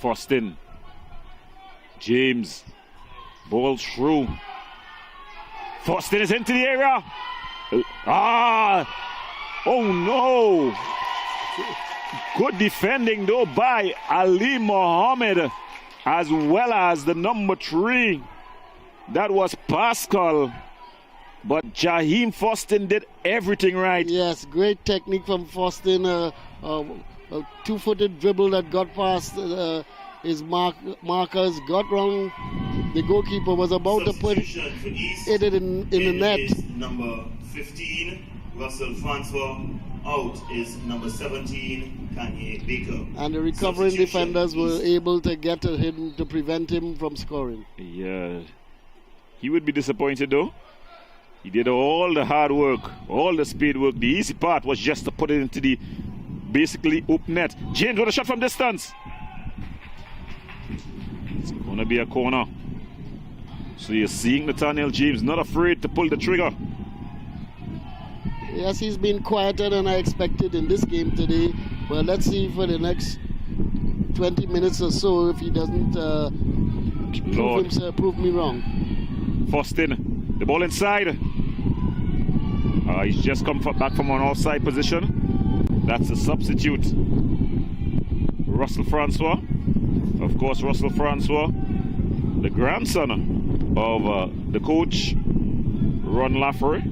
Fostin. James. Ball through. Fostin is into the area. Oh no. Good defending though by Ali Mohammed, as well as the number 3. That was Pascal. But Jaheim Fostin did everything right. Yes, great technique from Fostin. A two-footed dribble that got past his markers, got wrong. The goalkeeper was about to put it in the net. Number 15, Russell Francois. Out is number 17, Kanye Baker. And the recovering defenders were able to get to him to prevent him from scoring. Yeah. He would be disappointed though. He did all the hard work, all the speed work. The easy part was just to put it into the basically open net. James with a shot from distance. It's going to be a corner. So you're seeing Nathaniel James not afraid to pull the trigger. Yes, he's been quieter than I expected in this game today. Well, let's see for the next 20 minutes or so if he doesn't prove me wrong. Fostin, the ball inside. He's just come back from an offside position. That's a substitute. Russell Francois. Of course, Russell Francois, the grandson of the coach, Ron Laffery.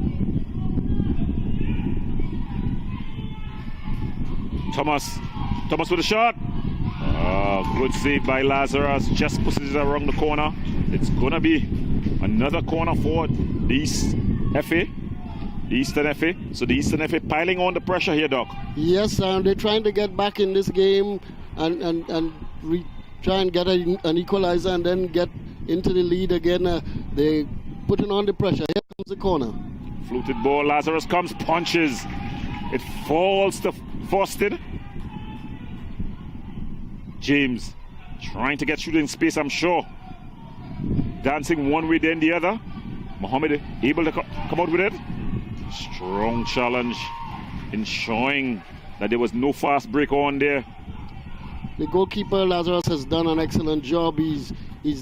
Thomas with a shot. Good save by Lazarus. Just pushes it around the corner. It's going to be another corner for the Eastern FA. So the Eastern FA piling on the pressure here, Doc. Yes, they're trying to get back in this game and try and get an equalizer and then get into the lead again. They're putting on the pressure. Here comes the corner. Floated ball. Lazarus comes, punches. It falls to Fostin. James trying to get shooting space, I'm sure. Dancing one way then the other. Mohammed able to come out with it. Strong challenge, ensuring that there was no fast break on there. The goalkeeper Lazarus has done an excellent job. He's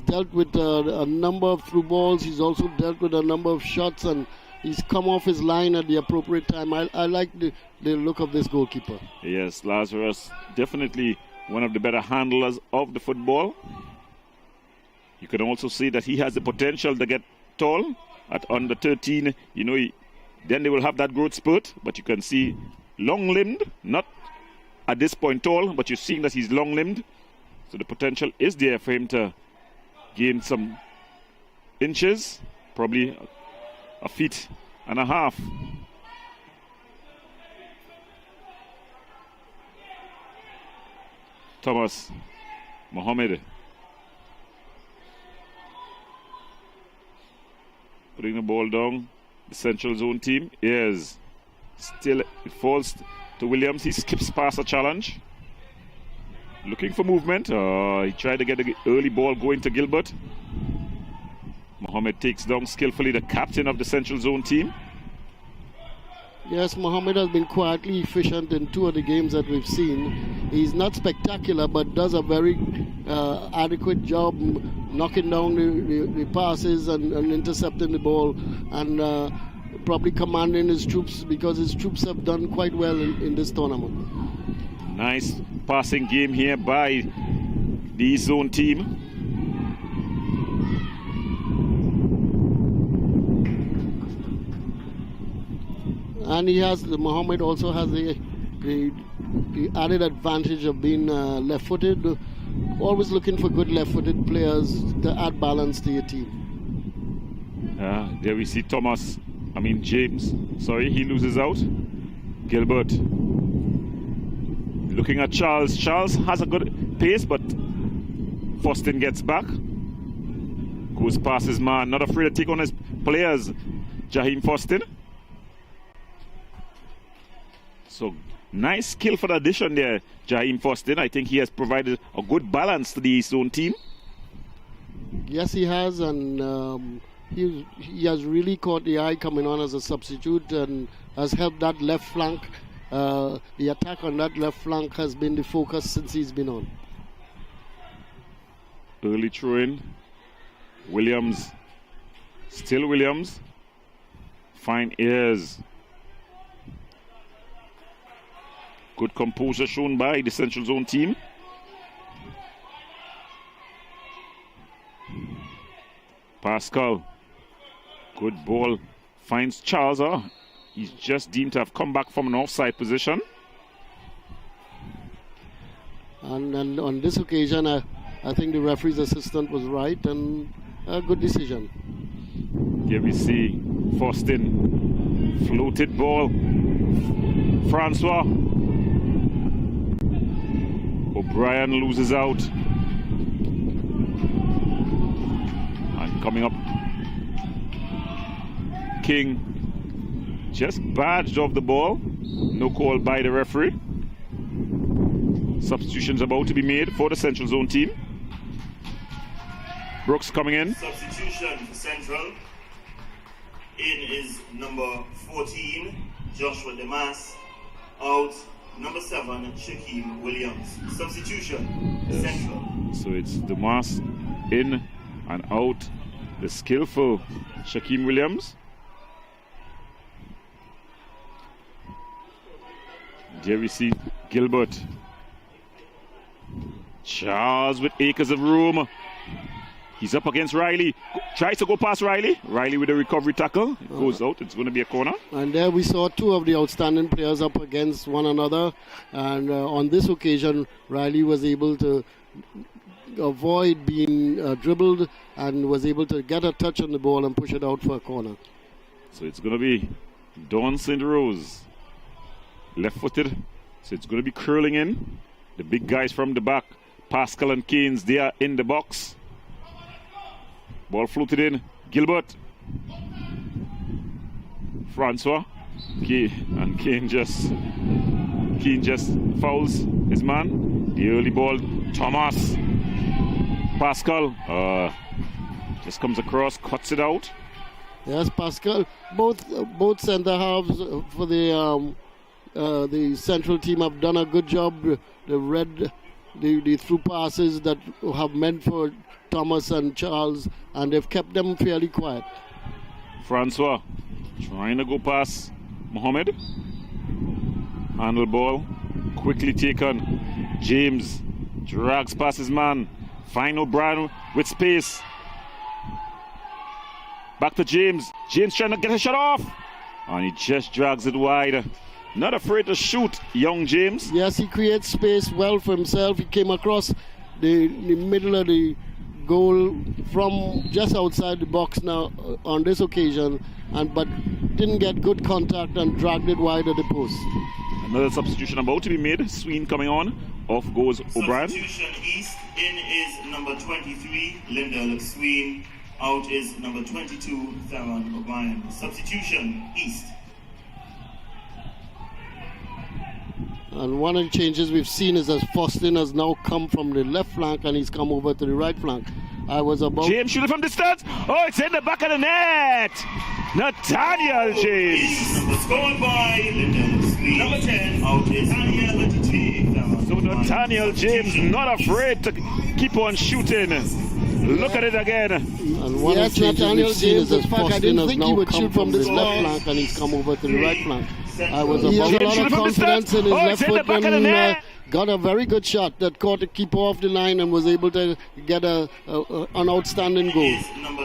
dealt with a number of through balls. He's also dealt with a number of shots, and he's come off his line at the appropriate time. I like the look of this goalkeeper. Yes, Lazarus definitely one of the better handlers of the football. You can also see that he has the potential to get tall at under 13. You know, then they will have that growth spurt. But you can see long-limbed, not at this point tall, but you're seeing that he's long-limbed. So the potential is there for him to gain some inches, probably a feet and a half. Thomas Mohammed putting the ball down. The central zone team is still, it falls to Williams. He skips past a challenge. Looking for movement. He tried to get the early ball going to Gilbert. Mohammed takes down skillfully the captain of the central zone team. Yes, Mohammed has been quietly efficient in 2 of the games that we've seen. He's not spectacular, but does a very adequate job knocking down the passes and intercepting the ball, and probably commanding his troops, because his troops have done quite well in this tournament. Nice passing game here by the East Zone team. And Mohammed also has the added advantage of being left-footed. Always looking for good left-footed players to add balance to your team. There we see James. Sorry, he loses out. Gilbert. Looking at Charles. Charles has a good pace, but Fostin gets back. Goes past his man. Not afraid to take on his players. Jaheim Fostin. So, nice skill for the addition there, Jaheim Fostin. I think he has provided a good balance to the East Zone team. Yes, he has, and he has really caught the eye coming on as a substitute and has helped that left flank. The attack on that left flank has been the focus since he's been on. Early throw-in. Williams. Still Williams. Fine ears. Good composure shown by the Central Zone team. Pascal. Good ball. Finds Charles. He's just deemed to have come back from an offside position. And on this occasion, I think the referee's assistant was right, and a good decision. Here we see Fostin. Floated ball. Francois. O'Brien loses out. And coming up, King just badged off the ball. No call by the referee. Substitutions about to be made for the Central Zone team. Brooks coming in. Substitution for Central. In is number 14, Joshua Demas. Out, number 7, Shaquem Williams. Substitution, yes. Central. So it's Demas in and out. The skillful Shaquem Williams. There we see Gilbert. Charles with acres of room. He's up against Riley. Tries to go past Riley. Riley with a recovery tackle. It goes out. It's going to be a corner. And there we saw 2 of the outstanding players up against one another. And on this occasion, Riley was able to avoid being dribbled and was able to get a touch on the ball and push it out for a corner. So it's going to be Don St. Rose. Left-footed. So it's going to be curling in. The big guys from the back. Pascal and Keynes, they are in the box. Ball floated in. Gilbert. Francois. And Kane just fouls his man. The early ball. Thomas. Pascal. Just comes across, cuts it out. Yes, Pascal. Both centre halves for the Central team have done a good job. They read the through passes that have meant for Thomas and Charles, and they've kept them fairly quiet. Francois trying to go past Mohammed. Handle ball, quickly taken. James drags past his man. Find O'Brien with space. Back to James. James trying to get a shot off. And he just drags it wide. Not afraid to shoot, young James. Yes, he creates space well for himself. He came across the middle of the goal from just outside the box now on this occasion, but didn't get good contact and dragged it wide of the post. Another substitution about to be made. Sween coming on. Off goes O'Brien. Substitution East. In is number 23, Linda Sween. Out is number 22, Theron O'Brien. Substitution East. And one of the changes we've seen is as Fostin has now come from the left flank and he's come over to the right flank. I was about... James shooting from distance. Oh, it's in the back of the net. Nathaniel James. Number scored by Linda Sween. Number 10. Out is Nathaniel 23. So Nathaniel James not afraid to keep on shooting. Look at it again. And one of the changes Nathaniel we've seen is James, as in fact, I Fostin didn't has think he now would come shoot from from the this left far. flank and he's come over to the right flank. I was He about has a a lot lot of of confidence in his Oh, left it's in the foot back of the and net. got a very good shot that caught to keep off the line and was able to get an outstanding goal.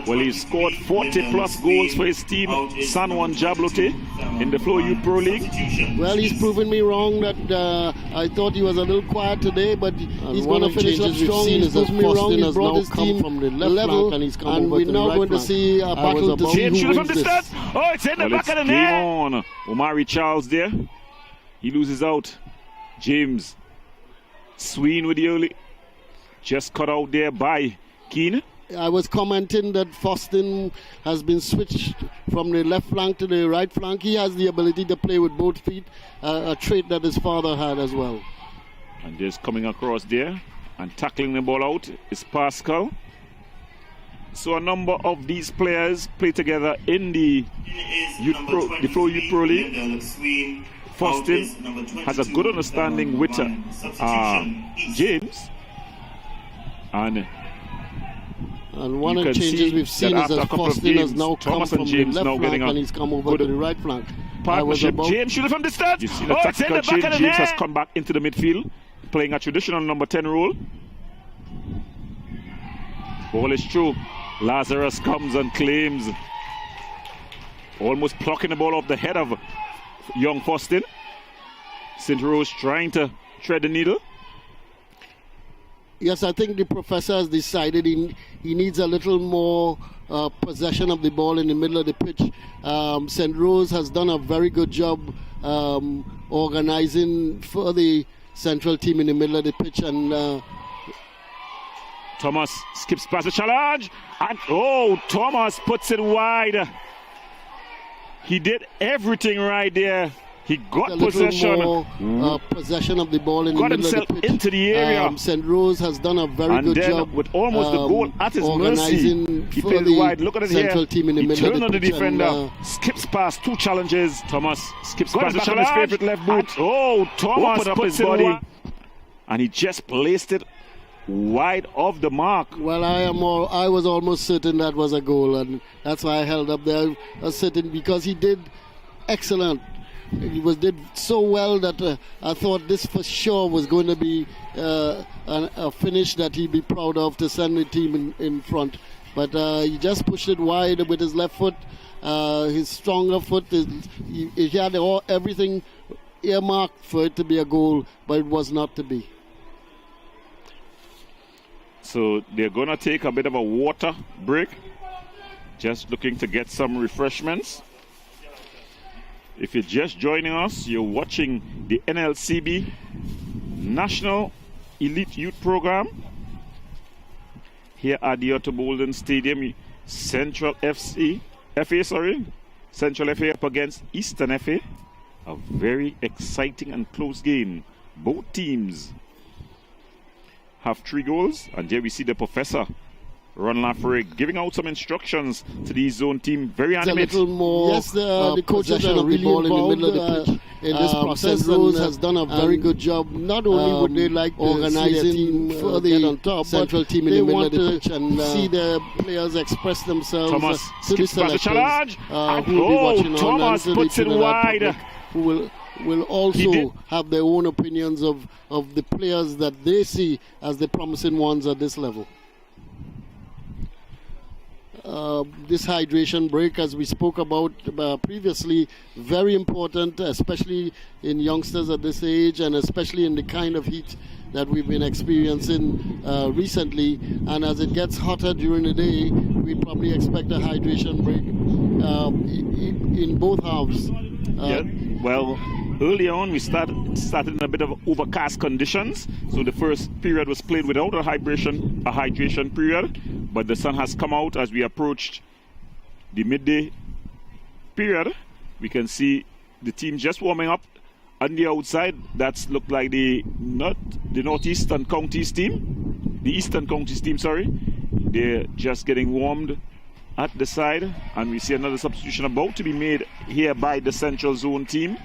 Well, he scored 40 plus goals for his team, San Juan Jablote, in the Flow Youth Pro League. Well, he's proven me wrong that I thought he was a little quiet today, but he's going to finish up strong. He's proven me wrong. He's brought his team from the left level, flank and he's come and over we're to the now right going to flank. see a battle to see James who shooting from wins distance. this. Oh, it's in the back of the game net. On. Omari Charles there. He loses out. James. Sween with the early. Just cut out there by Keane. I was commenting that Fostin has been switched from the left flank to the right flank. He has the ability to play with both feet, a trait that his father had as well. And just coming across there and tackling the ball out is Pascal. So a number of these players play together in the Flow Youth Pro League. Fostin has a good understanding with James. And one you of the can changes see we've seen that is after that a couple of Fostin has games, now come Thomas and from the James left now flank getting a and he's come over good to the right flank. partnership. James shooting from distance. You see the tactical change. James has come back into the midfield, playing a traditional number 10 role. Ball is through. Lazarus comes and claims. Almost plucking the ball off the head of young Fostin. St. Rose trying to thread the needle. Yes, I think the professor has decided he needs a little more possession of the ball in the middle of the pitch. St. Rose has done a very good job organizing for the central team in the middle of the pitch, and Thomas skips past the challenge, and Thomas puts it wide. He did everything right there. He got possession. More, possession of the ball in the got middle himself of the pitch. into the area. St. Rose has done a very and good then job with almost the goal at his mercy. organizing He for played the wide. Look at it central here. team in the He middle turned of on the the pitch. defender, skips past two challenges. Thomas skips got past the back on his challenge. favorite left boot. Thomas opened up puts his it body. wide. And he just placed it wide of the mark. Well, I was almost certain that was a goal, and that's why I held up there. I was certain because he did excellent. He did so well that I thought this for sure was going to be a finish that he'd be proud of to send the team in front. But he just pushed it wide with his left foot. His stronger foot, he had everything earmarked for it to be a goal, but it was not to be. So they're going to take a bit of a water break. Just looking to get some refreshments. If you're just joining us, you're watching the NLCB National Elite Youth Program here at the Otto Bolden Stadium. Central FA up against Eastern FA. A very exciting and close game. Both teams have 3 goals, and there we see the professor, Ron Lafrey, giving out some instructions to the zone team. Very animated. A little more. Yes, the coaches are really ball involved in the middle of the pitch. In this process, St. Rose has done a very good job. Not only would they like organizing for the on top, central team in the middle of the pitch and see the players express themselves Thomas to the skips past the selectors challenge. who will be watching Thomas on, and to puts the it Trinidad wide. public, who will also have their own opinions of the players that they see as the promising ones at this level. this hydration break, as we spoke about previously, very important, especially in youngsters at this age, and especially in the kind of heat that we've been experiencing recently. And as it gets hotter during the day, we probably expect a hydration break in both halves. Yeah. Well, early on we started in a bit of overcast conditions, so the first period was played without a hydration period, but the sun has come out as we approached the midday period. We can see the team just warming up on the outside. That's looked like the Northeastern Counties team, the Eastern Counties team, sorry. They're just getting warmed at the side, and we see another substitution about to be made here by the Central Zone team.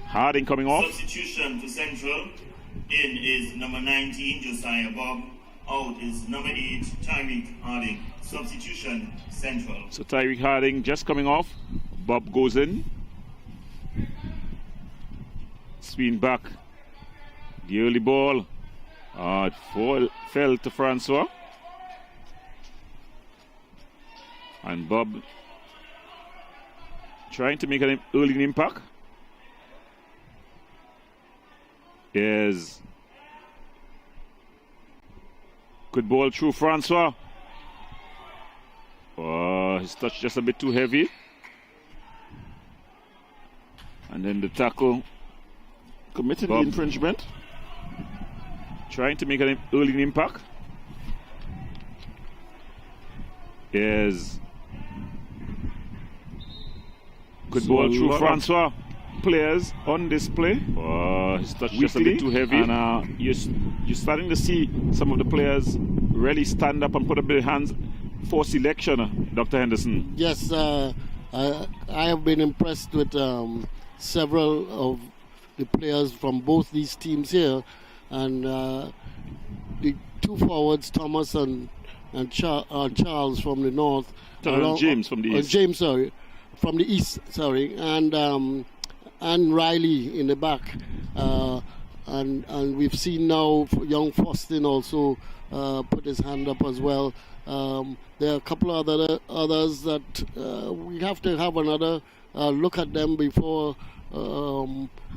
Harding coming off. Substitution for Central. In is number 19, Josiah Bob. Out is number 8, Tyreek Harding. Substitution, Central. So Tyreek Harding just coming off. Bob goes in. Swing back. The early ball. It fell to Francois. And Bob trying to make an early impact. Is good ball through Francois. His touch just a bit too heavy. And then the tackle committed the infringement. Trying to make an early impact. Is good ball through Francois. Players on display. His touch just a bit too heavy. And you're starting to see some of the players really stand up and put a bit of hands for selection, Dr. Henderson. Yes, I have been impressed with several of the players from both these teams here. And the two forwards, Thomas and Charles from the north. James from the east. James, sorry. From the east, sorry. And Riley in the back, and we've seen now young Faustin also put his hand up as well. There are a couple of others that we have to have another look at them before,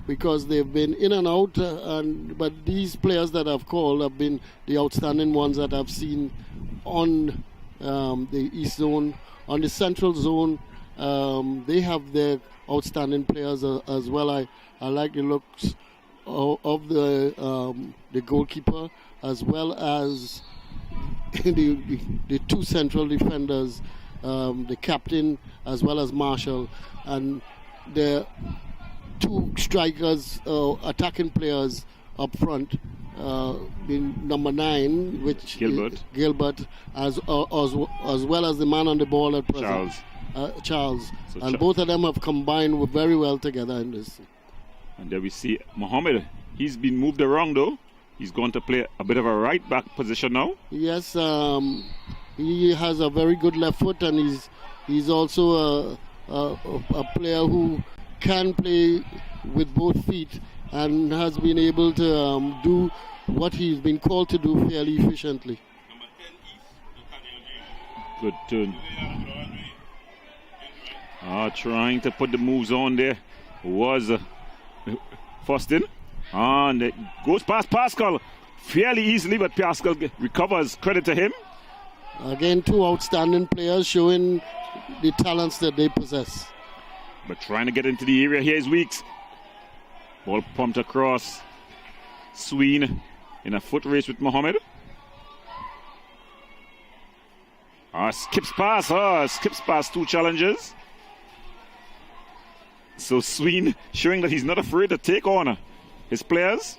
because they've been in and out. But these players that I've called have been the outstanding ones that I've seen on the East Zone. On the Central Zone, they have their outstanding players as well. I like the looks of the goalkeeper, as well as the two central defenders, the captain as well as Marshall, and the two strikers, attacking players up front. Number 9, which Gilbert, as well as the man on the ball at present, Charles. So both of them have combined very well together in this. And there we see Mohammed. He's been moved around though. He's going to play a bit of a right back position now. Yes, he has a very good left foot, and he's also a player who can play with both feet and has been able to do what he's been called to do fairly efficiently. Good turn. Trying to put the moves on there was Faustin. And it goes past Pascal fairly easily, but Pascal recovers. Credit to him. Again, two outstanding players showing the talents that they possess. But trying to get into the area here is Weeks. Ball pumped across. Sween in a foot race with Mohammed. Skips past two challenges. So Sween showing that he's not afraid to take on his players.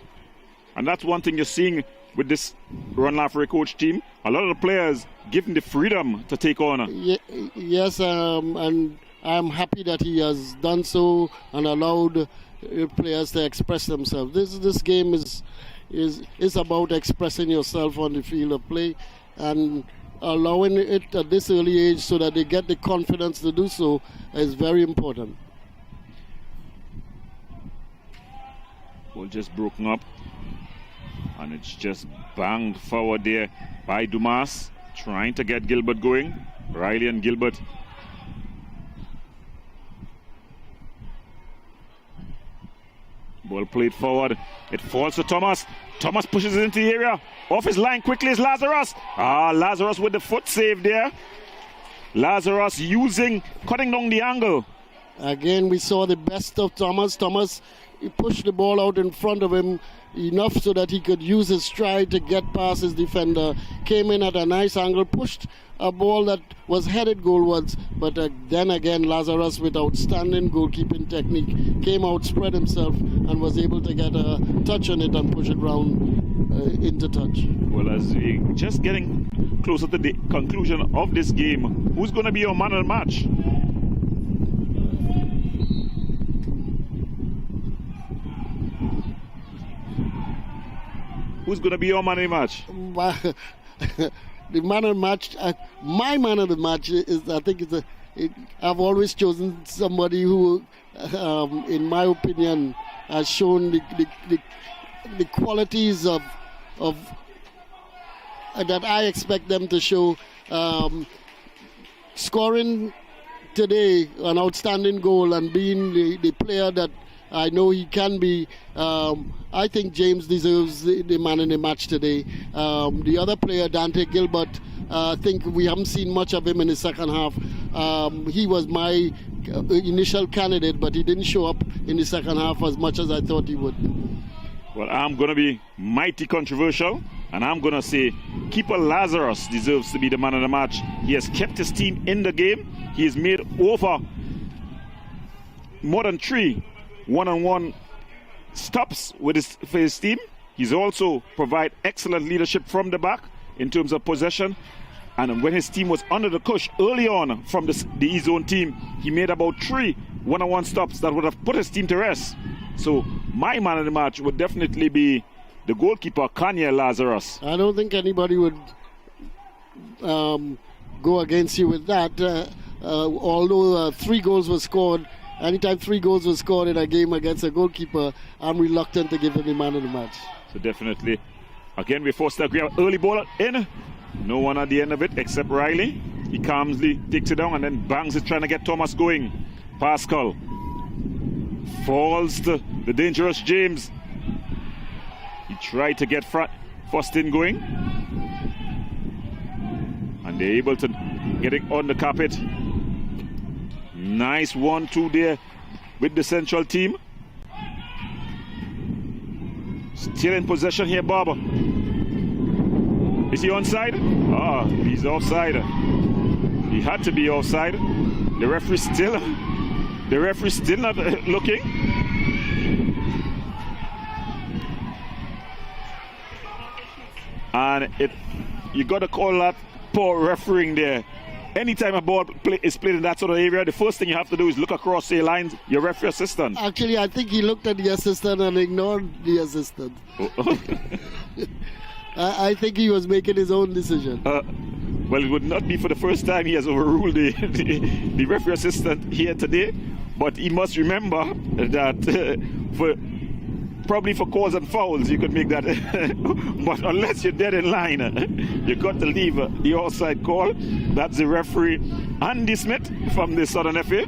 And that's one thing you're seeing with this Ron Lafferty coach team. A lot of the players given the freedom to take on. Yes, and I'm happy that he has done so and allowed players to express themselves. This game is about expressing yourself on the field of play and allowing it at this early age so that they get the confidence to do so is very important. Ball just broken up, and it's just banged forward there by Dumas. Trying to get Gilbert going. Riley and Gilbert. Ball played forward. It falls to Thomas. Thomas pushes it into the area. Off his line quickly is Lazarus. Lazarus with the foot save there. Lazarus cutting down the angle. Again, we saw the best of Thomas. Thomas, he pushed the ball out in front of him enough so that he could use his stride to get past his defender. Came in at a nice angle, pushed a ball that was headed goalwards. But then again, Lazarus, with outstanding goalkeeping technique, came out, spread himself, and was able to get a touch on it and push it round into touch. Well, as we just getting closer to the conclusion of this game, who's going to be your man of the match? Who's going to be your man of the match? The man of the match, my man of the match is, I think, I've always chosen somebody who, in my opinion, has shown the qualities of that I expect them to show. Scoring today an outstanding goal and being the player that I know he can be. I think James deserves the man in the match today. The other player, Dante Gilbert, I think we haven't seen much of him in the second half. He was my initial candidate, but he didn't show up in the second half as much as I thought he would. Well, I'm going to be mighty controversial, and I'm going to say keeper Lazarus deserves to be the man of the match. He has kept his team in the game. He has made over more than 3 one-on-one stops for his team. He's also provide excellent leadership from the back in terms of possession. And when his team was under the cush early on from the E-Zone team, he made about 3 one-on-one stops that would have put his team to rest. So my man of the match would definitely be the goalkeeper, Kanye Lazarus. I don't think anybody would go against you with that. Although 3 goals were scored, anytime 3 goals were scored in a game against a goalkeeper, I'm reluctant to give him the man of the match. So definitely, again, we forced to agree. Early ball in. No one at the end of it except Riley. He calmly takes it down and then bangs it, trying to get Thomas going. Pascal falls to the dangerous James. He tried to get Fustin going, and they're able to get it on the carpet. Nice 1-2 there with the central team. Still in possession here, Barber. Is he onside? He's offside. He had to be offside. The referee still not looking. And you got to call that poor refereeing there. Anytime a ball is played in that sort of area, the first thing you have to do is look across the lines, your referee assistant. Actually, I think he looked at the assistant and ignored the assistant. I think he was making his own decision. Well, it would not be for the first time he has overruled the referee assistant here today, but he must remember that probably for calls and fouls you could make that, but unless you're dead in line, you got to leave the offside call. That's the referee Andy Smith from the Southern FA.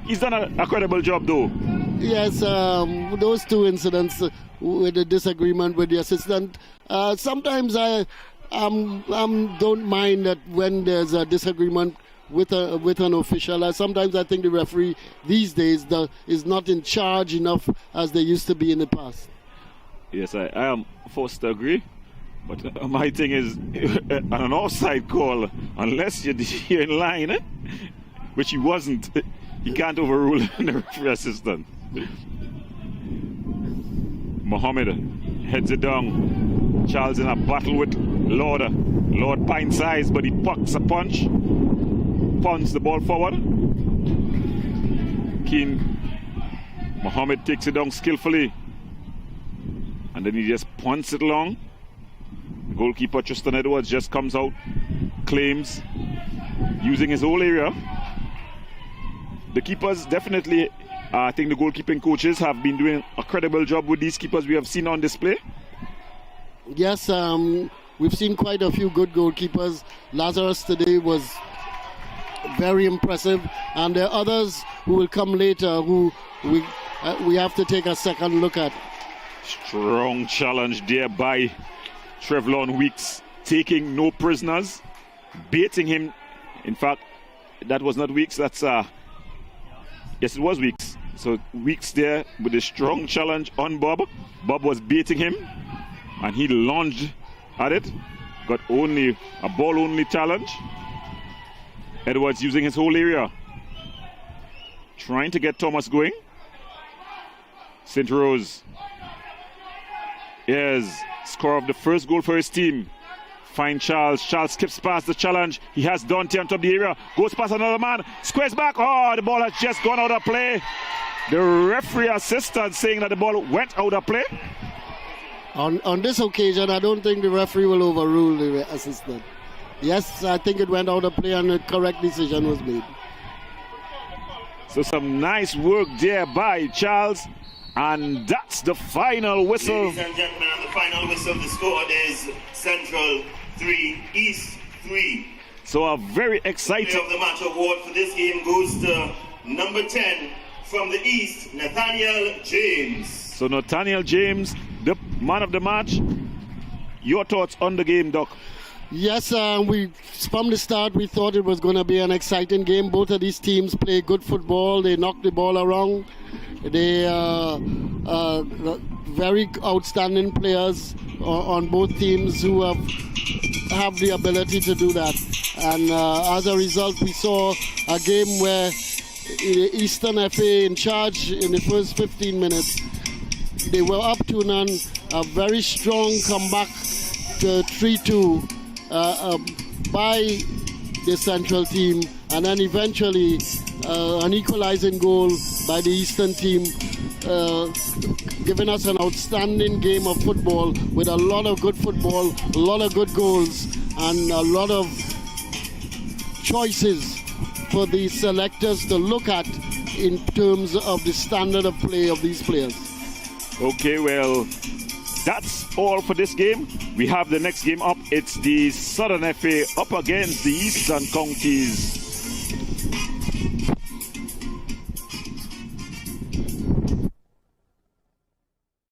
He's done a credible job though. Yes, those 2 incidents with the disagreement with the assistant. Sometimes I don't mind that when there's a disagreement with an official. Sometimes I think the referee these days is not in charge enough as they used to be in the past. Yes, I am forced to agree. But my thing is, on an offside call, unless you're in line, which he wasn't, he can't overrule the referee assistant. Mohammed heads it down. Charles in a battle with Lord. Lord pint size, but he pucks a punch. Punts the ball forward. Mohammed takes it down skillfully. And then he just punts it long. Goalkeeper Tristan Edwards just comes out, claims, using his whole area. The keepers definitely, I think the goalkeeping coaches have been doing a credible job with these keepers we have seen on display. Yes, we've seen quite a few good goalkeepers. Lazarus today was very impressive, and there are others who will come later who we have to take a second look at. Strong challenge there by Trevlon Weeks, taking no prisoners, baiting him. In fact, that was not Weeks, that's yes, it was Weeks. So Weeks there with a strong challenge on Bob. Bob was baiting him and he lunged at it. Got only a ball only challenge. Edwards using his whole area, trying to get Thomas going. St. Rose is score of the first goal for his team. Find Charles. Charles skips past the challenge. He has Dante on top of the area. Goes past another man. Squares back. Oh, the ball has just gone out of play. The referee assistant saying that the ball went out of play. On this occasion, I don't think the referee will overrule the assistant. Yes, I think it went out of play and the correct decision was made. So some nice work there by Charles. And that's the final whistle. Ladies and gentlemen, on the final whistle, the score is Central 3, East 3. So a very exciting... Player of the match award for this game goes to number 10 from the East, Nathaniel James. So Nathaniel James, the man of the match. Your thoughts on the game, Doc? Yes, from the start we thought it was going to be an exciting game. Both of these teams play good football. They knock the ball around. They very outstanding players on both teams who have the ability to do that. And as a result, we saw a game where Eastern FA in charge in the first 15 minutes. They were up 2-0. A very strong comeback to 3-2 by the Central team, and then eventually an equalizing goal by the Eastern team, giving us an outstanding game of football with a lot of good football, a lot of good goals, and a lot of choices for the selectors to look at in terms of the standard of play of these players. Okay, well, that's all for this game. We have the next game up. It's the Southern FA up against the Eastern Counties